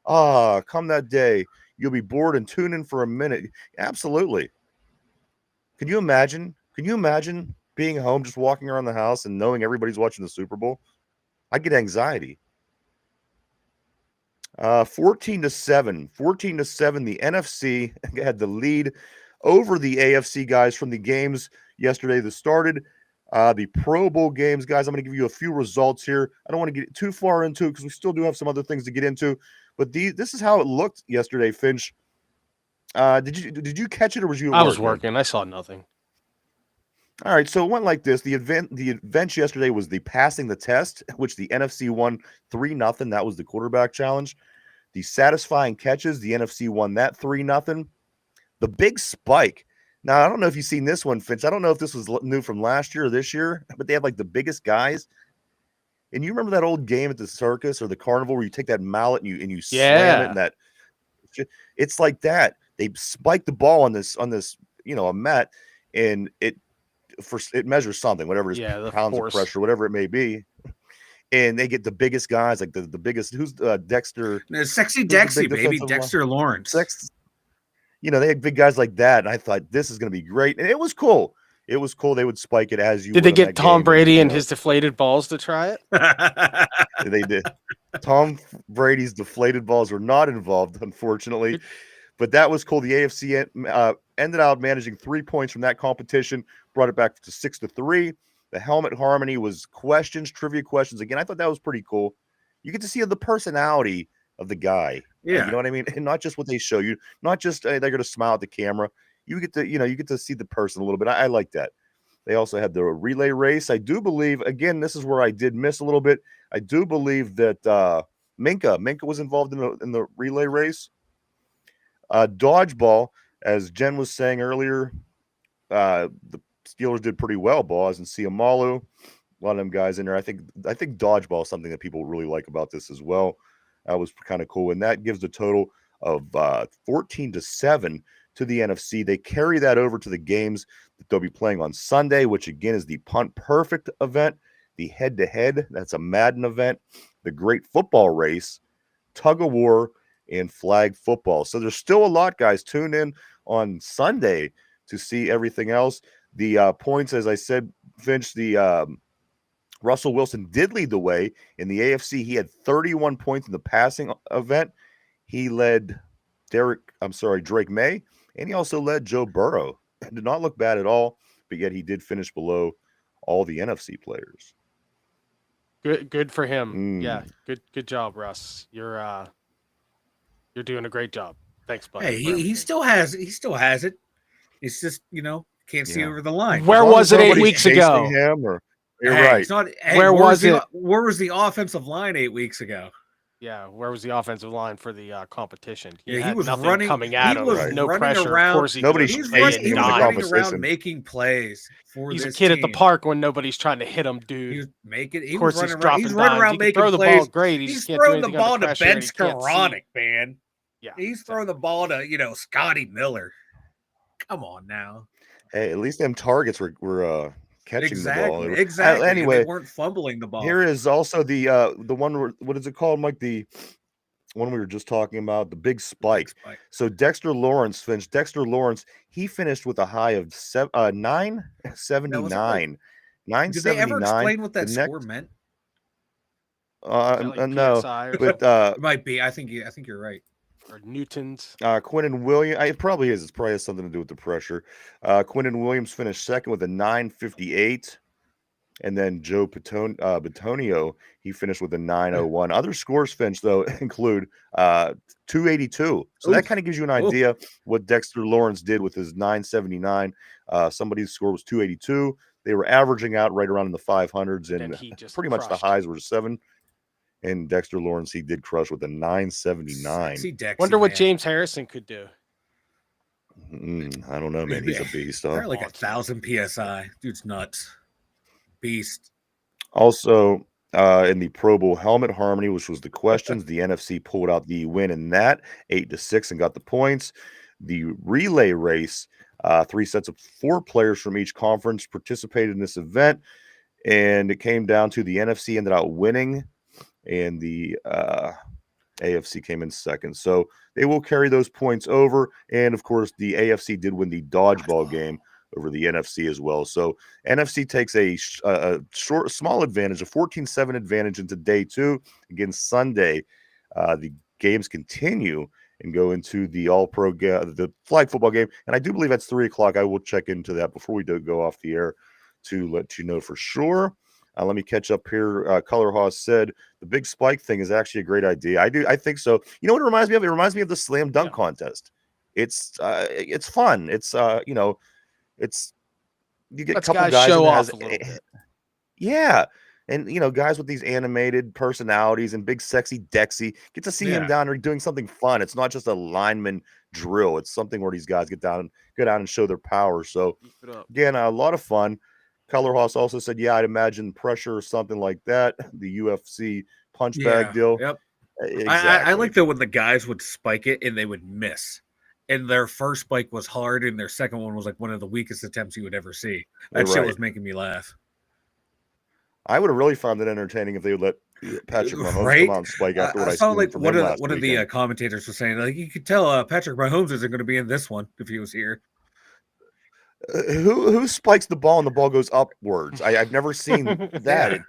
Come that day, you'll be bored and tune in for a minute. Absolutely. Can you imagine? Can you imagine being home, just walking around the house and knowing everybody's watching the Super Bowl? I get anxiety. 14-7. 14-7. The NFC had the lead over the AFC guys from the games yesterday that started. The Pro Bowl games, guys. I'm going to give you a few results here. I don't want to get too far into it because we still do have some other things to get into. But this is how it looked yesterday, Finch. Did you catch it or was you at
I
work,
was
man?
working. I saw nothing.
All right, so it went like this. The event yesterday was the passing the test, which the NFC won 3-0. That was the quarterback challenge. The satisfying catches, the NFC won that 3-0. The big spike. Now, I don't know if you've seen this one, Finch. I don't know if this was new from last year or this year, but they have like the biggest guys. And you remember that old game at the circus or the carnival where you take that mallet and you slam it, and that it's like that. They spike the ball on this a mat, and it measures something, whatever it is, pounds
force
of pressure, whatever it may be. And they get the biggest guys, like the biggest. Who's Dexter?
Sexy Dexy, baby, Dexter Lawrence.
They had big guys like that, and I thought this is going to be great, and it was cool. It was cool. They would spike it as you.
Did they get Tom Brady and his deflated balls to try it?
They did. Tom Brady's deflated balls were not involved, unfortunately, but that was cool. The AFC ended out managing 3 points from that competition, brought it back to 6-3. The helmet harmony was trivia questions. Again, I thought that was pretty cool. You get to see the personality of the guy.
Yeah.
You know what I mean? And not just what they show you, not just they're going to smile at the camera. You get to see the person a little bit. I like that. They also had the relay race. I do believe, again, this is where I did miss a little bit. I do believe that Minka was involved in the relay race. Dodgeball, as Jen was saying earlier, the Steelers did pretty well. Boz and Siamalu, a lot of them guys in there. I think dodgeball is something that people really like about this as well. That was kind of cool, and that gives a total of 14-7 to the NFC. They carry that over to the games that they'll be playing on Sunday, which again is the Punt Perfect event, the head-to-head, that's a Madden event, the Great Football Race, Tug of War, and Flag Football. So there's still a lot, guys. Tune in on Sunday to see everything else. The points, as I said, Finch, the Russell Wilson did lead the way in the AFC. He had 31 points in the passing event. He led Drake May, and he also led Joe Burrow. It did not look bad at all, but yet he did finish below all the NFC players.
Good for him. Yeah, good job, Russ. You're doing a great job. Thanks, buddy.
Hey, he still has it. It's just can't see over the line.
Where was it 8 weeks ago?
You're right.
Where was it?
Where was the offensive line 8 weeks ago?
Yeah, where was the offensive line for the competition?
He was
nothing
running,
coming at him.
Right.
No pressure.
Around,
of course,
he was running around making plays for
He's
this
a kid
team.
at the park when nobody's trying to hit him, dude.
He's running around making
throw the
plays.
ball great.
He's throwing the ball to Ben Skoranek, man.
Yeah,
he's throwing the ball to Scotty Miller. Come on now.
Hey, at least them targets were catching the ball.
Exactly.
Anyway,
they weren't fumbling the ball.
Here is also the one where, what is it called, Mike? The one we were just talking about, the big spike. So Dexter Lawrence, he finished with a high of 979. 979.
Did they ever explain what that score meant?
No, but
it might be. I think you're right.
Or Newtons.
Quinnen Williams. It probably is. It probably has something to do with the pressure. Quinnen Williams finished second with a 958. And then Joe Bitonio, he finished with a 901. Other scores, Finch, though, include 282. So that kind of gives you an idea what Dexter Lawrence did with his 979. Somebody's score was 282. They were averaging out right around in the 500s, and pretty much the highs were 7. And Dexter Lawrence, he did crush with a 979.
Wonder what James Harrison could do.
I don't know, man. He's a beast.
They're like 1,000 PSI. Dude's nuts. Beast.
Also, in the Pro Bowl helmet harmony, which was the questions, the NFC pulled out the win in that 8-6 and got the points. The relay race, 3 sets of 4 players from each conference participated in this event, and it came down to the NFC ended up winning, and the AFC came in second. So they will carry those points over, and of course, the AFC did win the dodgeball game over the NFC as well. So NFC takes a small advantage, a 14-7 advantage into day 2. Again, Sunday, the games continue and go into the all-pro the flag football game. And I do believe that's 3:00. I will check into that before we go off the air to let you know for sure. Let me catch up here. Color Haas said the big spike thing is actually a great idea. I think so. You know what it reminds me of? It reminds me of the slam dunk contest. It's fun. It's you get a
Let's
couple
guys
guys
show
that
off
has
a little bit.
yeah. And guys with these animated personalities and big sexy Dexy, get to see him
Yeah.
down there doing something fun. It's not just a lineman drill. It's something where these guys go down and show their power. So
Keep it up.
again, a lot of fun. Color Hoss also said, yeah, I'd imagine pressure or something like that. The UFC punch bag deal.
Yep.
Exactly.
I like that when the guys would spike it and they would miss. And their first spike was hard, and their second one was like one of the weakest attempts you would ever see. That shit was making me laugh.
I would have really found it entertaining if they would let Patrick Mahomes
Right?
come out and spike after what I
saw
seen
like
from
one
him
of
last
the
weekend.
commentators was saying, like, you could tell Patrick Mahomes isn't going to be in this one if he was here.
Who spikes the ball and the ball goes upwards? I've never seen that.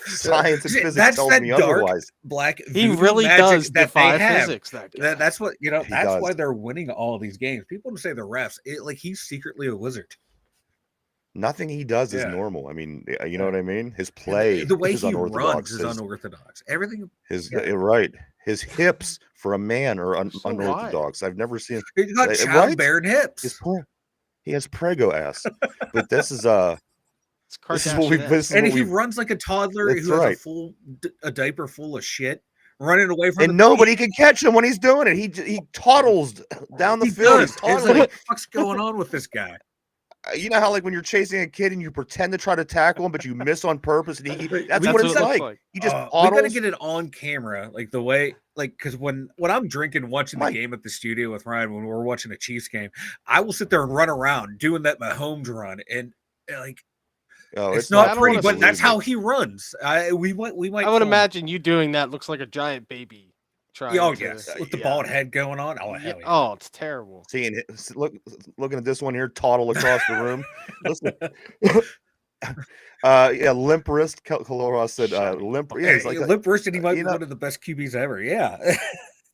Science and physics tells me otherwise.
Black
He
voodoo
really
magic
does
that
defy
they have.
physics. That guy.
That's what That's
does.
why they're winning all these games. People don't say the refs. Like he's secretly a wizard.
Nothing he does is normal. I mean, you know what I mean? His play,
the way
is
he
unorthodox.
runs is unorthodox. Everything.
Right. His hips for a man are unorthodox. I've never seen.
He's got childbearing hips.
He has prego ass. But this is
This is what
he runs like a toddler who has a diaper full of shit, running away from.
And nobody can catch him when he's doing it. He toddles down the field.
He's like, what the fuck's going on with this guy?
You know how like when you're chasing a kid and you pretend to try to tackle him, but you miss on purpose, and that's what it's like. He just
we gotta get it on camera, like the way, like, because when I'm drinking, watching the game at the studio with Ryan, when we're watching a Chiefs game, I will sit there and run around doing that Mahomes run, and like, it's not pretty, but that's how he runs. We might.
I would imagine you doing that looks like a giant baby.
With the bald head going on. Oh, hell yeah.
Oh, it's terrible.
Seeing it, looking at this one here, toddle across the room. Listen, limp wrist. Kalora said, limp. Yeah, he's like
limp wrist, and he might be one of the best QBs ever. Yeah.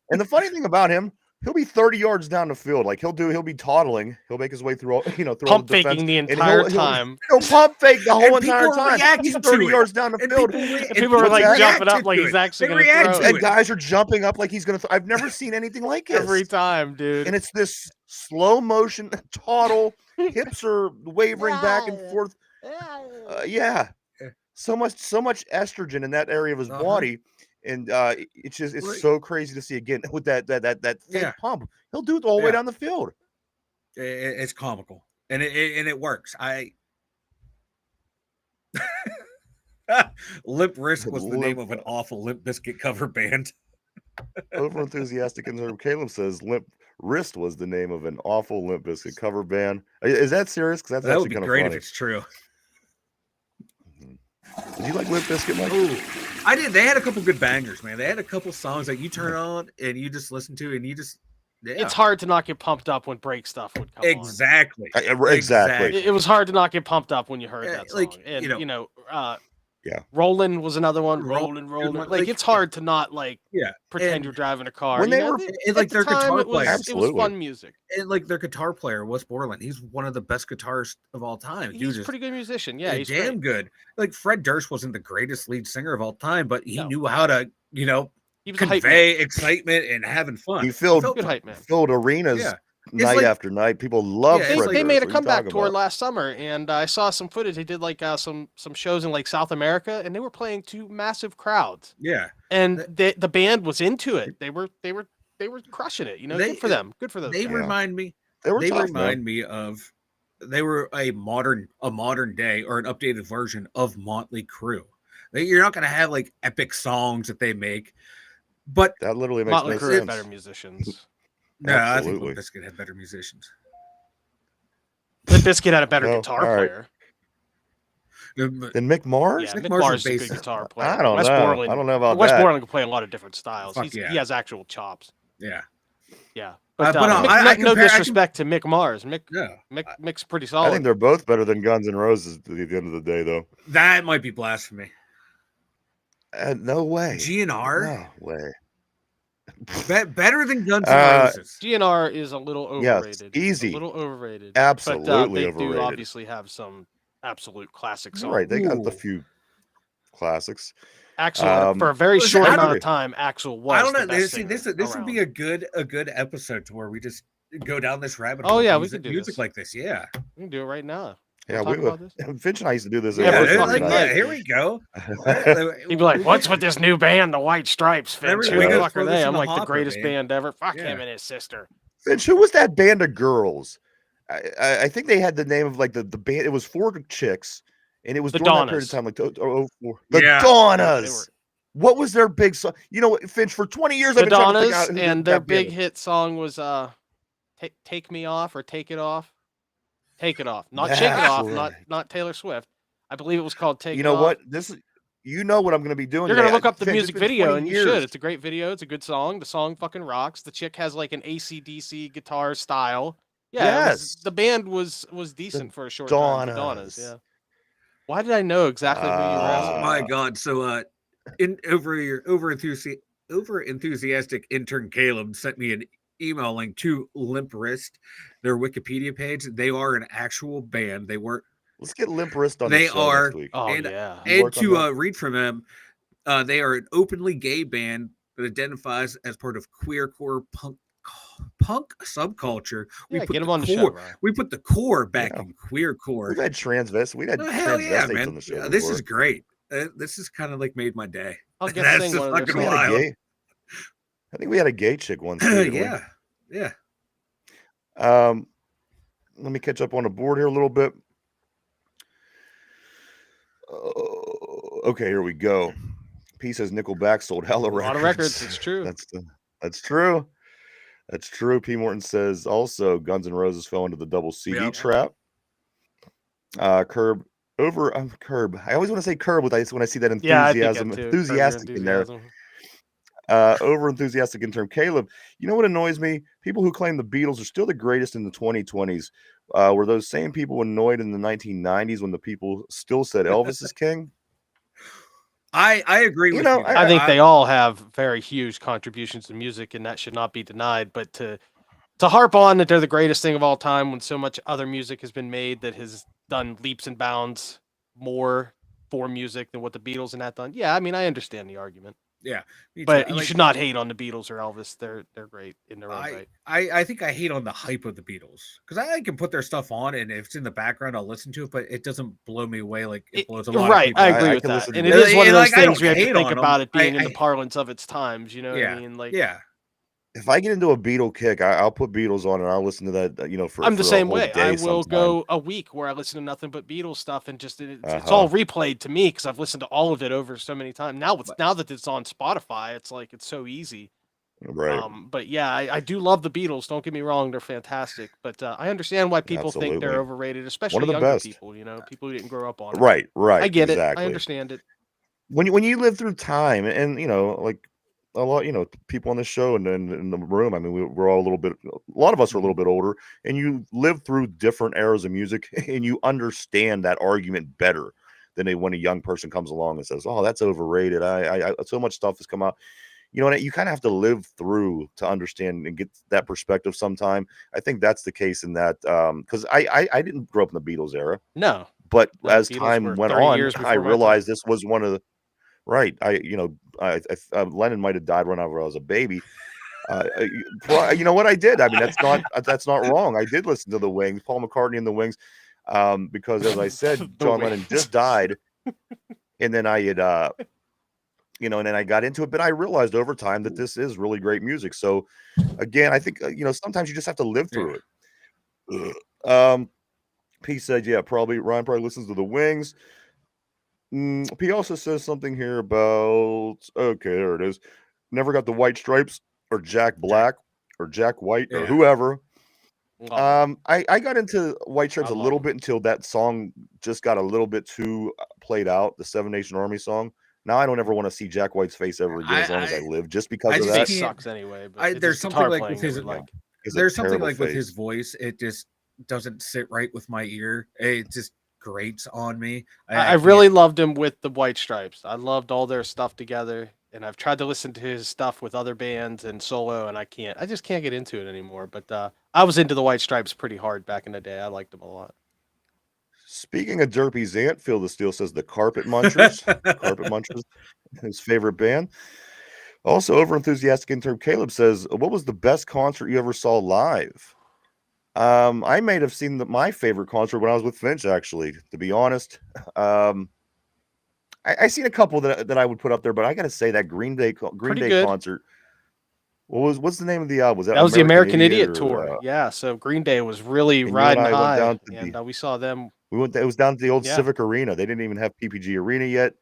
And the funny thing about him, he'll be 30 yards down the field. Like he'll be toddling. He'll make his way through, through
pump
all the
faking the entire time.
He'll pump fake the whole entire time. He's 30 yards down the field.
And people are like jumping up like he's actually going to throw.
And guys are jumping up like he's going to. I've never seen anything like this.
Every time, dude.
And it's this slow motion toddle. Hips are wavering back and forth. So much estrogen in that area of his body. And it's so crazy to see again with that fake pump. He'll do it all the way down the field.
It's comical, and it works. Limp Wrist was the name of an awful Limp Bizkit cover band.
Over enthusiastic conservative Caleb says Limp Wrist was the name of an awful Limp Bizkit cover band. Is that serious? Because that would be
great
funny
if it's true.
Did you like Limp Bizkit, Mike?
Ooh, I did. They had a couple good bangers, man. They had a couple songs that you turn on and you just listen to, and you just. Yeah.
It's hard to not get pumped up when break stuff would come on.
Exactly.
It was hard to not get pumped up when you heard that song. And Rollin' was another one. Rollin'. Like it's hard to not pretend you're driving a car.
When they were their guitar player,
it was fun music.
And like their guitar player, Wes Borland, he's one of the best guitarists of all time.
He's a pretty good musician. Yeah, he's
damn good. Like Fred Durst wasn't the greatest lead singer of all time, but he knew how to, convey excitement and having fun.
He filled arenas night after night. People love Fred Durst.
They made a comeback tour last summer, and I saw some footage. They did like some shows in like South America, and they were playing to massive crowds.
Yeah,
and the band was into it. They were crushing it. Good for them. Good for them.
They remind me. They were a modern day or an updated version of Motley Crue. You're not going to have like epic songs that they make, but
that literally makes
Motley
no
Crue
sense.
Better musicians.
No, I think Limp Bizkit had better musicians.
Limp Bizkit had a better guitar player.
Than Mick Mars?
Yeah, Mick Mars is a good guitar player.
I don't know. I don't know about
Wes
that.
Borland can play a lot of different styles. He has actual chops.
Yeah.
Yeah. But no disrespect to Mick Mars. Mick's pretty solid.
I think they're both better than Guns N' Roses at the end of the day, though.
That might be blasphemy.
No way.
GNR?
No way.
Better than Guns N' Roses.
GNR is a little overrated.
Yes, easy.
A little overrated.
Absolutely
but, they
overrated.
do obviously have some absolute classic songs.
Right, they got a few classics.
Axl, for a very short amount of time, Axl was.
I don't know.
The best
This would be a good episode to where we just go down this rabbit
Oh,
hole.
yeah,
of
we
music,
could do
music
this.
like this. Yeah.
We can do it right now.
Yeah,
Talk
we
about this?
Finch and I used to do this.
Yeah,
every
we're
Thursday
fucking
night.
night.
Here we go.
He'd be like, "What's with this new band, the White Stripes, Finch? Who
We
the
gotta
fuck
throw
are
this
they?"
in
I'm
the
like, "The
hopper,
greatest
man."
band ever." Fuck
Yeah.
him and his sister.
Finch, who was that band of girls? I think they had the name of like the band. It was 4 chicks, and it was
The
during that period of
Donnas.
time, like the
Yeah.
Donnas. What was their big song? You know, Finch, for 20 years
The
I've been trying to figure
Donnas,
out who
and
that
their
band
big
is.
hit song was "Take Me Off" or "Take It Off." Take It Off, not Shake It
That's
Off,
right.
not Taylor Swift. I believe it was called Take
You
It
know
Off.
what? This is, you know what I'm going to be doing.
You're gonna
today.
look up the
Finch,
music
it's been
video,
20
and you
years.
should. It's a great video. It's a good song. The song fucking rocks. The chick has like an AC/DC guitar style. Yeah,
Yes.
the band was decent for a short time. The Donnas, yeah. Why did I know exactly who you were asking?
Oh my god! So, over enthusiastic intern Caleb sent me an email link to Limp Wrist, their Wikipedia page. They are an actual band. They weren't.
Let's get Limp Wrist on the
They
show
are.
next week.
Oh
and
yeah.
You
and
work on
to
that?
read from them, they are an openly gay band that identifies as part of queercore punk subculture.
Yeah, get
the
them on the
core,
show, Ryan.
We put the core back
Yeah.
in queercore.
We've had transvestites. We had
Oh, hell yeah,
transvestites
man!
on the show.
This
before.
is great. This has kind of like made my day.
I'll get
That's
sing
just
one of their
fucking
We had a
wild.
gay. I think we had a gay chick once. Too, didn't we?
Yeah.
Let me catch up on the board here a little bit. Okay, here we go. P says Nickelback sold hella
A lot of records. It's true.
That's true. That's true. P Morton says also Guns N' Roses fell into the double CD
Yep.
trap. Curb. I always want to say curb when I see that
Yeah, I think
enthusiasm,
that too.
enthusiastic in there. Over enthusiastic in term. Caleb, you know what annoys me? People who claim the Beatles are still the greatest in the 2020s were those same people annoyed in the 1990s when the people still said Elvis is king.
I agree with you.
I think they all have very huge contributions to music, and that should not be denied. But to harp on that they're the greatest thing of all time when so much other music has been made that has done leaps and bounds more for music than what the Beatles and that done. Yeah, I mean, I understand the argument.
Yeah,
but you should not hate on the Beatles or Elvis. They're great in their own right.
I think I hate on the hype of the Beatles because I can put their stuff on, and if it's in the background, I'll listen to it. But it doesn't blow me away like it blows a lot of people.
I agree with that, and it is one of those things we have to think about it being in the parlance of its times. You know what I mean? Like,
yeah.
If I get into a Beatle kick, I'll put Beatles on and I'll listen to that.
I'm the same way. I will
sometime.
go a week where I listen to nothing but Beatles stuff, and just it's all replayed to me because I've listened to all of it over so many times. Now that it's on Spotify, it's like it's so easy.
Right.
But yeah, I do love the Beatles. Don't get me wrong; they're fantastic. But I understand why people think they're overrated, especially younger people. You know, people who didn't grow up on it.
Right.
I get it. I understand it.
When you live through time, and you know, like a lot, you know, people on the show and in the room. I mean, we're all a lot of us are a little bit older, and you live through different eras of music, and you understand that argument better than when a young person comes along and says, "Oh, that's overrated." I so much stuff has come out. You know, you kind of have to live through to understand and get that perspective sometime. I think that's the case in that because I didn't grow up in the Beatles era.
No.
But as time went on, I realized this was one of the right. Lennon might have died when I was a baby. You know what I did? I mean, that's not wrong. I did listen to the Wings, Paul McCartney and the Wings, because as I said, John Lennon just died, and then I had, and then I got into it. But I realized over time that this is really great music. So, again, I think sometimes you just have to live through it. P said, yeah, Ryan probably listens to the Wings. P also says something here about, okay, there it is. Never got the White Stripes or Jack Black or Jack White or whoever. I got into White Stripes a little bit until that song just got a little bit too played out, the Seven Nation Army song. Now I don't ever want to see Jack White's face ever again as long as I live, just because of that.
It sucks anyway. But
there's something like with his
there's something
like with his voice, it just doesn't sit right with my ear. It just grates on me.
I really loved him with the White Stripes. I loved all their stuff together, and I've tried to listen to his stuff with other bands and solo, and I just can't get into it anymore. But I was into the White Stripes pretty hard back in the day. I liked them a lot.
Speaking of Derpy Zant, Phil the Steel says the Carpet Munchers. Carpet Munchers, his favorite band. Also, over enthusiastic intern Caleb says, what was the best concert you ever saw live? I may have seen my favorite concert when I was with Finch, actually, to be honest. I seen a couple that I would put up there, but I gotta say that Green
Pretty
Day
good.
concert. What's the name of the was
That was the American Idiot
or,
tour. Yeah, so Green Day was really
and you and
riding
I went
high,
down to
and we saw them.
it was down to the old
Yeah,
Civic Arena. They didn't even have PPG Arena yet.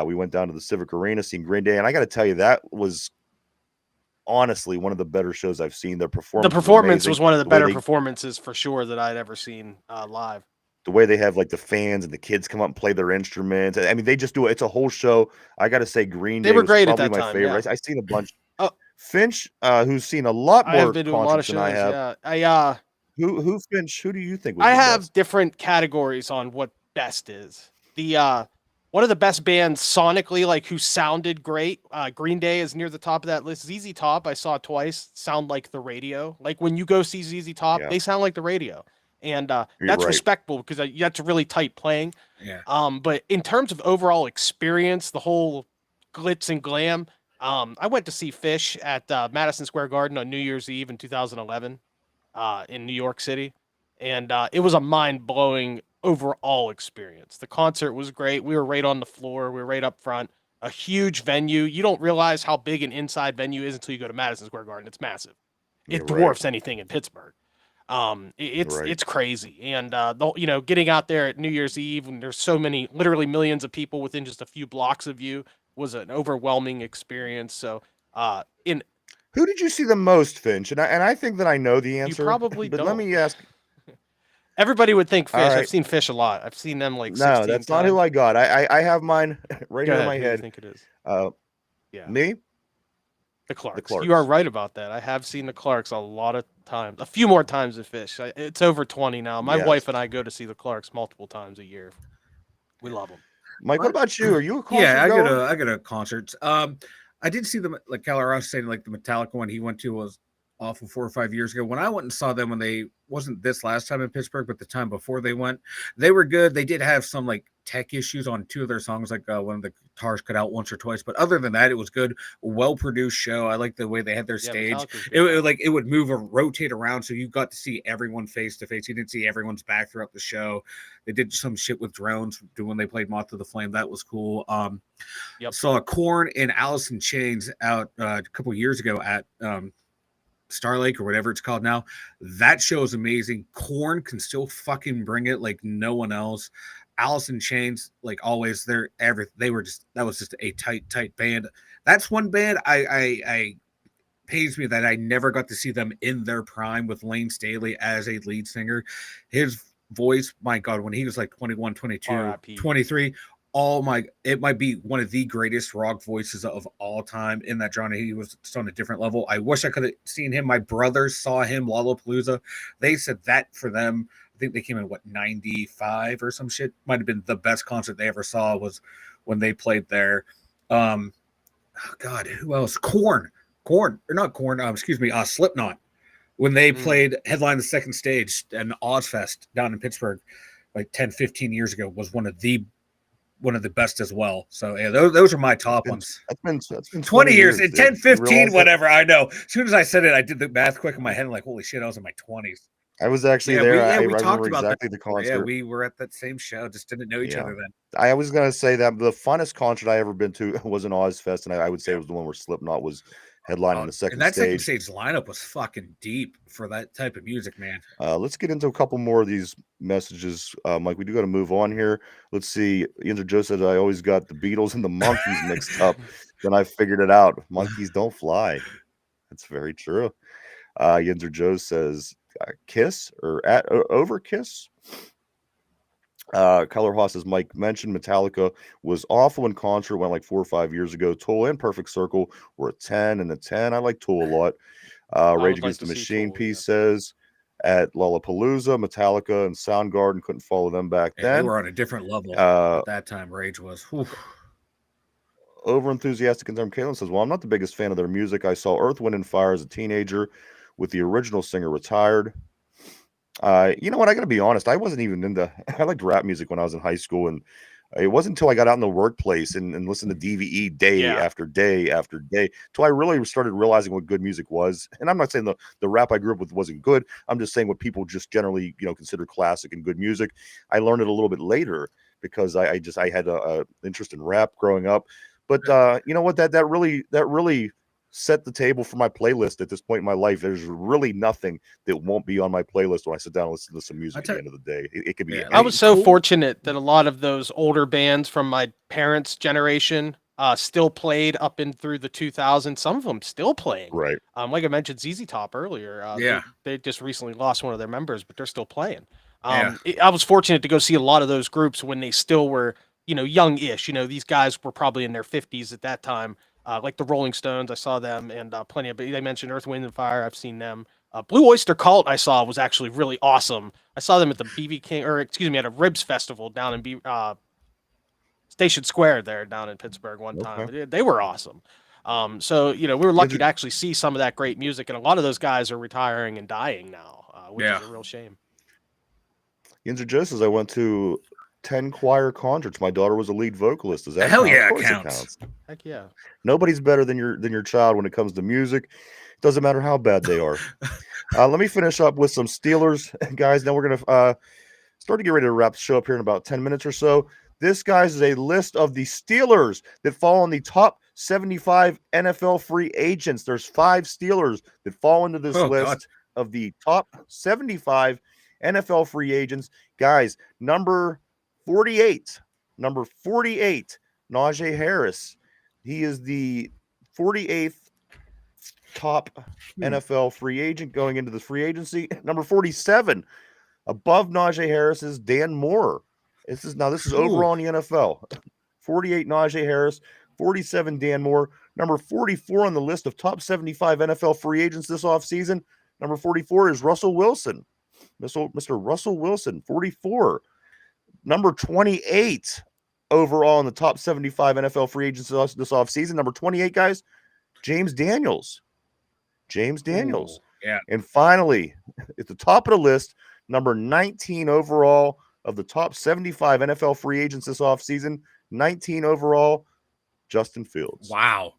We went down to the Civic Arena, seen Green Day, and I got to tell you, that was honestly one of the better shows I've seen. Their
the
performance was
performance
amazing.
was one of the
The way
better
they
performances for sure that I'd ever seen live.
the way they have like the fans and the kids come up and play their instruments. I mean, they just do it. It's a whole show. I got to say, Green
They
Day
were
was
great at
probably
that
my
time. Yeah.
favorite. I seen a bunch.
Oh,
Finch, who's seen a lot
I have
more
been to a lot of
concerts than I
shows.
have.
Yeah,
Who Finch? Who do you think was
I
the
have
best?
different categories on what best is. The one of the best bands sonically, like who sounded great. Green Day is near the top of that list. ZZ Top, I saw twice, sound like the radio. Like when you go see ZZ Top,
Yeah,
they sound like the radio, and
you're
that's
right.
respectable because that's really tight playing.
Yeah.
But in terms of overall experience, the whole glitz and glam. I went to see Fish at Madison Square Garden on New Year's Eve in 2011 in New York City, and it was a mind blowing overall experience. The concert was great. We were right on the floor. We were right up front. A huge venue. You don't realize how big an inside venue is until you go to Madison Square Garden. It's massive.
You're
It
right.
dwarfs anything in Pittsburgh.
You're right.
It's crazy, and getting out there at New Year's Eve when there's so many, literally millions of people within just a few blocks of you was an overwhelming experience. So, in
Who did you see the most, Finch? And I think that I know the
you
answer,
probably
but let
don't.
me ask.
Everybody would think
All
Fish. I've
right,
seen Fish a lot. I've seen them like
no,
16
that's not who
times.
I got. I have mine right
Go
here in
ahead.
my
Who do you
head.
think it is?
Uh,
Yeah,
me,
the
the
Clarks. You are
Clarks.
right about that. I have seen the Clarks a lot of times. A few more times than Fish. It's over 20 now. My
Yes,
wife and I go to see the Clarks multiple times a year. We love them.
Mike. What
What?
about you? Are you a
Yeah,
concert goer?
I go to concerts. I did see them like Keller Ross saying like the Metallica one he went to was awful 4 or 5 years ago. When I went and saw them when they wasn't this last time in Pittsburgh, but the time before they went, they were good. They did have some like tech issues on two of their songs, like one of the guitars cut out once or twice. But other than that, it was good, well produced show. I like the way they had their
Yeah,
stage.
Metallica's a
It,
good
it
band.
like it would move or rotate around, so you got to see everyone face to face. You didn't see everyone's back throughout the show. They did some shit with drones when they played Moth to the Flame. That was cool.
Yep.
Saw Korn and Alice in Chains out a couple years ago at Star Lake or whatever it's called now. That show is amazing. Korn can still fucking bring it like no one else. Alice in Chains, like always, they were just that was just a tight band. That's one band I pains me that I never got to see them in their prime with Lane Staley as a lead singer. His voice, my God, when he was like 21, 22,
R.I.P.
23, it might be one of the greatest rock voices of all time in that genre. He was just on a different level. I wish I could have seen him. My brothers saw him Lollapalooza. They said that for them, I think they came in 95 or some shit. Might have been the best concert they ever saw was when they played there. Oh God, who else? Korn, or not Korn. Excuse me, Slipknot. When they played headline the second stage and Ozfest down in Pittsburgh like 10, 15 years ago was one of the best as well. So yeah, those are my top ones.
That's been
20 years,
dude.
10,
You
15,
realize that?
whatever. I know. As soon as I said it, I did the math quick in my head. I'm like, holy shit, I was in my 20s.
I was actually
Yeah,
there. I
we talked
remember
about that.
exactly the
Yeah,
concert.
we were at that same show, just didn't know each
Yeah.
other then.
I was gonna say that the funnest concert I ever been to was an Ozfest, and I would say it was the one where Slipknot was headlining the second
And that second
stage.
stage lineup was fucking deep for that type of music, man.
Let's get into a couple more of these messages, Mike. We do got to move on here. Let's see. Yinzer Joe says I always got the Beatles and the Monkeys mixed up. Then I figured it out. Monkeys don't fly. That's very true. Yinzer Joe says Kiss or over Kiss. Color Haas, as Mike mentioned, Metallica was awful in concert, went like 4 or 5 years ago. Tool and Perfect Circle were a 10 and a 10. I like Tool a lot. Rage
would like
Against the
to see
Machine
Tool,
piece
yeah.
says at Lollapalooza, Metallica and Soundgarden couldn't follow them back
Yeah, they
then.
were on a different level at that time. Rage was. Whew.
Over enthusiastic in term, Kalen says, well, I'm not the biggest fan of their music. I saw Earth, Wind, and Fire as a teenager with the original singer retired. You know what? I got to be honest. I wasn't even into. I liked rap music when I was in high school, and It wasn't until I got out in the workplace and listened to DVE day
Yeah.
after day after day till I really started realizing what good music was. And I'm not saying the rap I grew up with wasn't good. I'm just saying what people just generally, consider classic and good music. I learned it a little bit later because I had a interest in rap growing up. But you know what? That really set the table for my playlist at this point in my life. There's really nothing that won't be on my playlist when I sit down and listen to some music at the end of the day. It could be
Yeah,
I was so
cool.
fortunate that a lot of those older bands from my parents' generation still played up in through the 2000s. Some of them still playing.
right.
Like I mentioned, ZZ Top earlier.
Yeah.
They just recently lost one of their members, but they're still playing.
Yeah.
I was fortunate to go see a lot of those groups when they still were, young-ish. These guys were probably in their 50s at that time. Like the Rolling Stones, I saw them, and plenty of. But they mentioned Earth, Wind, and Fire. I've seen them. Blue Oyster Cult I saw was actually really awesome. I saw them at the BB King, or excuse me, at a Ribs Festival down in Station Square there down in Pittsburgh one time.
Okay.
They were awesome. So we were lucky
Yinzer,
to actually see some of that great music, and a lot of those guys are retiring and dying now, which is a real shame.
Yinzer Joe says I went to 10 choir concerts. My daughter was a lead vocalist. Does that
Hell
count?
yeah,
Of
it
course
counts.
Heck yeah.
Nobody's better than your child when it comes to music. Doesn't matter how bad they are. Let me finish up with some Steelers, guys. Then we're gonna start to get ready to wrap the show up here in about 10 minutes or so. This, guys, is a list of the Steelers that fall in the top 75 NFL free agents. There's 5 Steelers that fall into this list of the top 75 NFL free agents. Guys, number 48, Najee Harris. He is the 48th top NFL free agent going into the free agency. Number 47, above Najee Harris, is Dan Moore. This is overall in the NFL. 48, Najee Harris. 47, Dan Moore. Number 44 on the list of top 75 NFL free agents this offseason. Number 44 is Russell Wilson. Mr. Russell Wilson, 44. Number 28 overall in the top 75 NFL free agents this offseason. Number 28, guys, James Daniels.
Yeah.
And finally, at the top of the list, number 19 overall of the top 75 NFL free agents this offseason, 19 overall, Justin Fields.
Wow.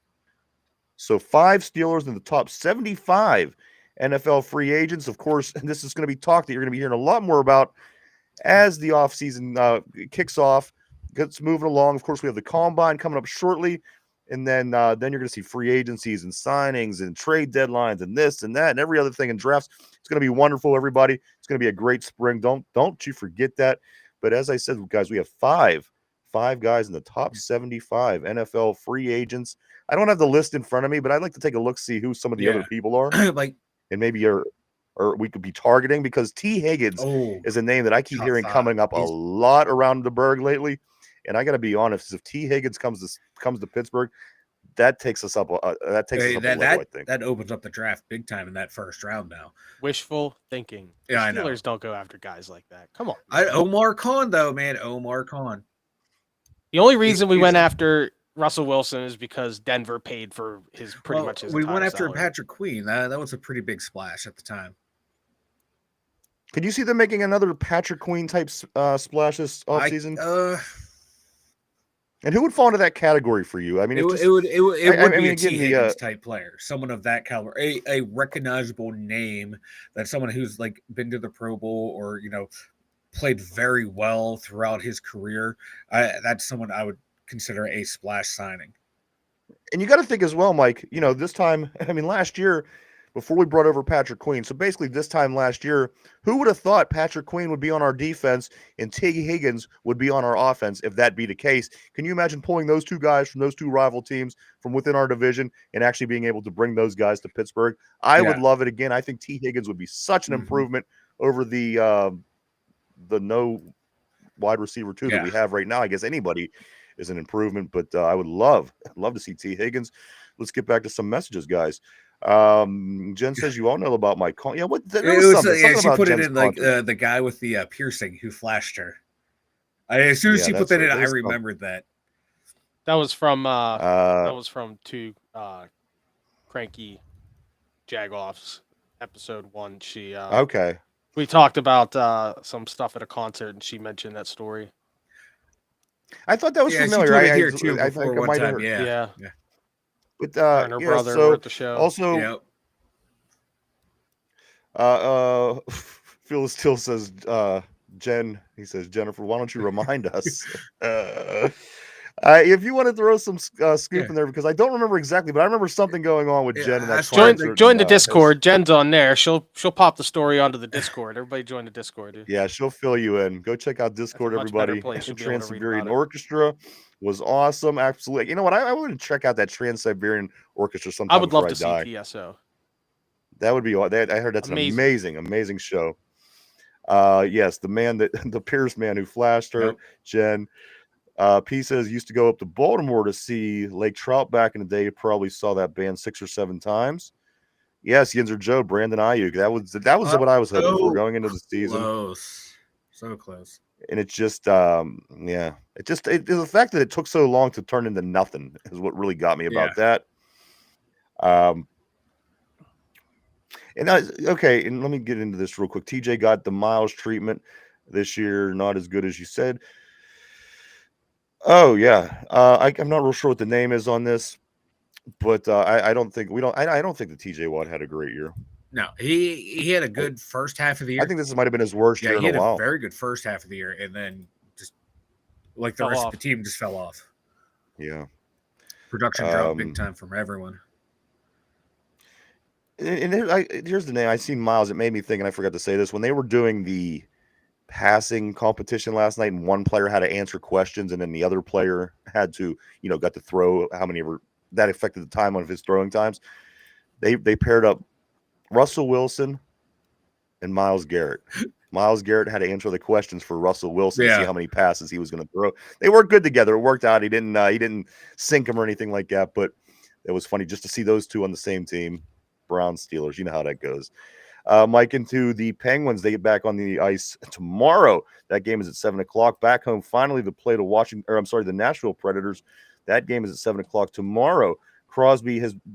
So 5 Steelers in the top 75 NFL free agents. Of course, this is going to be talk that you're going to be hearing a lot more about as the offseason kicks off, gets moving along. Of course, we have the Combine coming up shortly. And then you're going to see free agencies and signings and trade deadlines and this and that and every other thing in drafts. It's going to be wonderful, everybody. It's going to be a great spring. Don't you forget that. But as I said, guys, we have five guys in the top 75 NFL free agents. I don't have the list in front of me, but I'd like to take a look, see who some of the other people are. And maybe or we could be targeting, because T. Higgins is a name that I keep hearing coming up a lot around the Berg lately. And I got to be honest, if T. Higgins comes to Pittsburgh, that takes us up. That takes us up a level, I think.
That opens up the draft big time in that first round now.
Wishful thinking.
Yeah,
the Steelers don't go after guys like that. Come on.
Omar Khan, though, man. Omar Khan.
The only reason we went after Russell Wilson is because Denver paid for his much his
we went after
salary.
Patrick Queen. That was a pretty big splash at the time.
Could you see them making another Patrick Queen type splash this offseason? And who would fall into that category for you? I mean,
it would be a T. Higgins type player, someone of that caliber, a recognizable name, that someone who's like been to the Pro Bowl or played very well throughout his career. That's someone I would consider a splash signing.
And you got to think as well, Mike. This time, I mean, last year, before we brought over Patrick Queen, so basically this time last year, who would have thought Patrick Queen would be on our defense and T. Higgins would be on our offense if that be the case? Can you imagine pulling those two guys from those two rival teams from within our division and actually being able to bring those guys to Pittsburgh? I would love it. Again, I think T. Higgins would be such an improvement over the no wide receiver that we have right now. I guess anybody is an improvement, but I would love to see T. Higgins. Let's get back to some messages, guys. Jen says you all know about my con. Yeah, what?
She put it in like the guy with the piercing who flashed her. As soon as she put that in, I remembered that.
That was from two cranky Jagoffs episode 1. She
okay.
We talked about some stuff at a concert, and she mentioned that story.
I thought that was
Yeah, she
familiar.
tweeted
I
here too
I
before
think I
one
might have
time.
heard.
Yeah.
Yeah.
But
Her and her
yeah,
brother
so
were at the show.
also
Yep.
Phil still says Jen, he says, Jennifer, why don't you remind us? If you want to throw some scoop
Yeah.
in there, because I don't remember exactly, but I remember something going on with
Yeah,
Jen in that
as far as
concert.
Join the
and,
Discord. Jen's on there. She'll pop the story onto the Discord. Everybody join the Discord. Dude.
Yeah, she'll fill you in. Go check out Discord,
much better
everybody.
place. You'll be able to read
Trans-Siberian
about it.
Orchestra was awesome. Absolutely. You know what? I want to check out that Trans-Siberian Orchestra sometime
I would
before
love
I
to see
die.
TSO.
That would be. I heard that's
Amazing.
an amazing show. Yes, the man the Pierce man who flashed her,
Yep.
Jen. P says used to go up to Baltimore to see Lake Trout back in the day. Probably saw that band 6 or 7 times. Yes, Yinzer Joe, Brandon Ayuk. That was what I was hoping for going into the season.
Close. So close.
And it's just yeah. The fact that it took so long to turn into nothing is what really got me about that. And okay, and let me get into this real quick. TJ got the Miles treatment this year, not as good as you said. Oh yeah, I'm not real sure what the name is on this, but I don't think I don't think the TJ Watt had a great year.
No, he had a good first half of the year.
I think this might have been his worst year in a while.
He had a very good first half of the year, and then just like the rest of the team just fell off.
Yeah,
production dropped big time from everyone.
And here's the name. I seen Miles. It made me think, and I forgot to say this when they were doing the passing competition last night, and one player had to answer questions, and then the other player had to, got to throw how many ever that affected the time of his throwing times. They paired up Russell Wilson and Myles Garrett. Myles Garrett had to answer the questions for Russell Wilson to see how many passes he was going to throw. They worked good together. It worked out. He didn't sink him or anything like that, but it was funny just to see those two on the same team. Browns, Steelers, you know how that goes. Mike, into the Penguins, they get back on the ice tomorrow. That game is at 7:00. Back home, finally, to play the Nashville Predators. That game is at 7:00 tomorrow.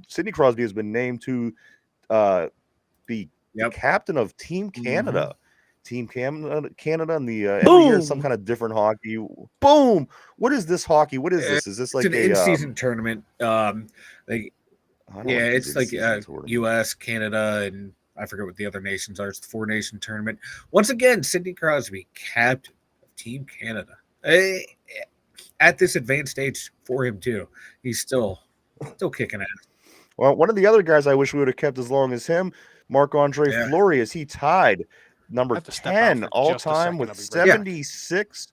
Sidney Crosby has been named to be the captain of Team Canada. Team Canada, and the every year some kind of different hockey. Boom! What is this hockey? What is this? Is this like
an in-season tournament? It's like U.S., Canada, and I forget what the other nations are. It's the 4-nation tournament. Once again, Sidney Crosby, captain of Team Canada. At this advanced stage for him too, he's still kicking ass.
Well, one of the other guys I wish we would have kept as long as him, Marc-Andre Fleury, is he tied number 10 all time with 76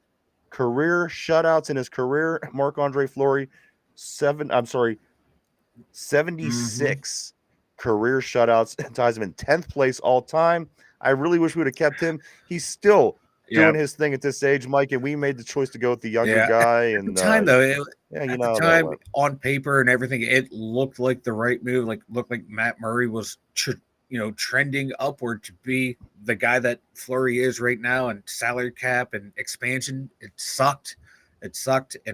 career shutouts in his career. Marc-Andre Fleury, 76 career shutouts, ties him in 10th place all time. I really wish we would have kept him. He's still doing his thing at this age, Mike, and we made the choice to go with the younger guy. And
at the time, on paper and everything, it looked like the right move. Looked like Matt Murray was, trending upward to be the guy that Fleury is right now. And salary cap and expansion, it sucked, and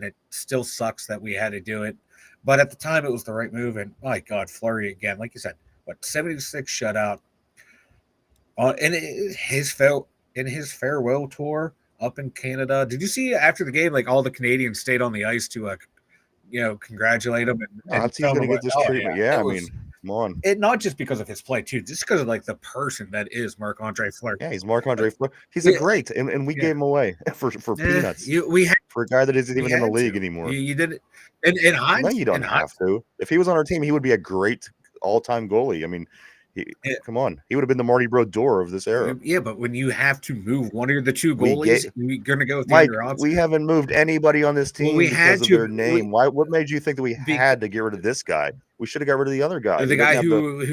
it still sucks that we had to do it. But at the time, it was the right move. And my God, Fleury again, like you said, 76 shutout in his farewell tour up in Canada. Did you see after the game, like all the Canadians stayed on the ice to, congratulate him?
He's going to get this treatment. Yeah, I mean, come on.
It not just because of his play too, just because of like the person that is Marc-Andre Fleury.
Yeah, he's Marc-Andre Fleury. He's a great, and we gave him away for peanuts. For a guy that isn't even in the league anymore.
You did it. In hindsight,
no, you don't have to. If he was on our team, he would be a great all-time goalie. I mean, come on, he would have been the Marty Brodeur of this era.
Yeah, but when you have to move one of the two goalies, you're going to go with the
Mike,
other option.
We haven't moved anybody on this team because of their name. What made you think that we had to get rid of this guy? We should have got rid of the other guy.
The guy who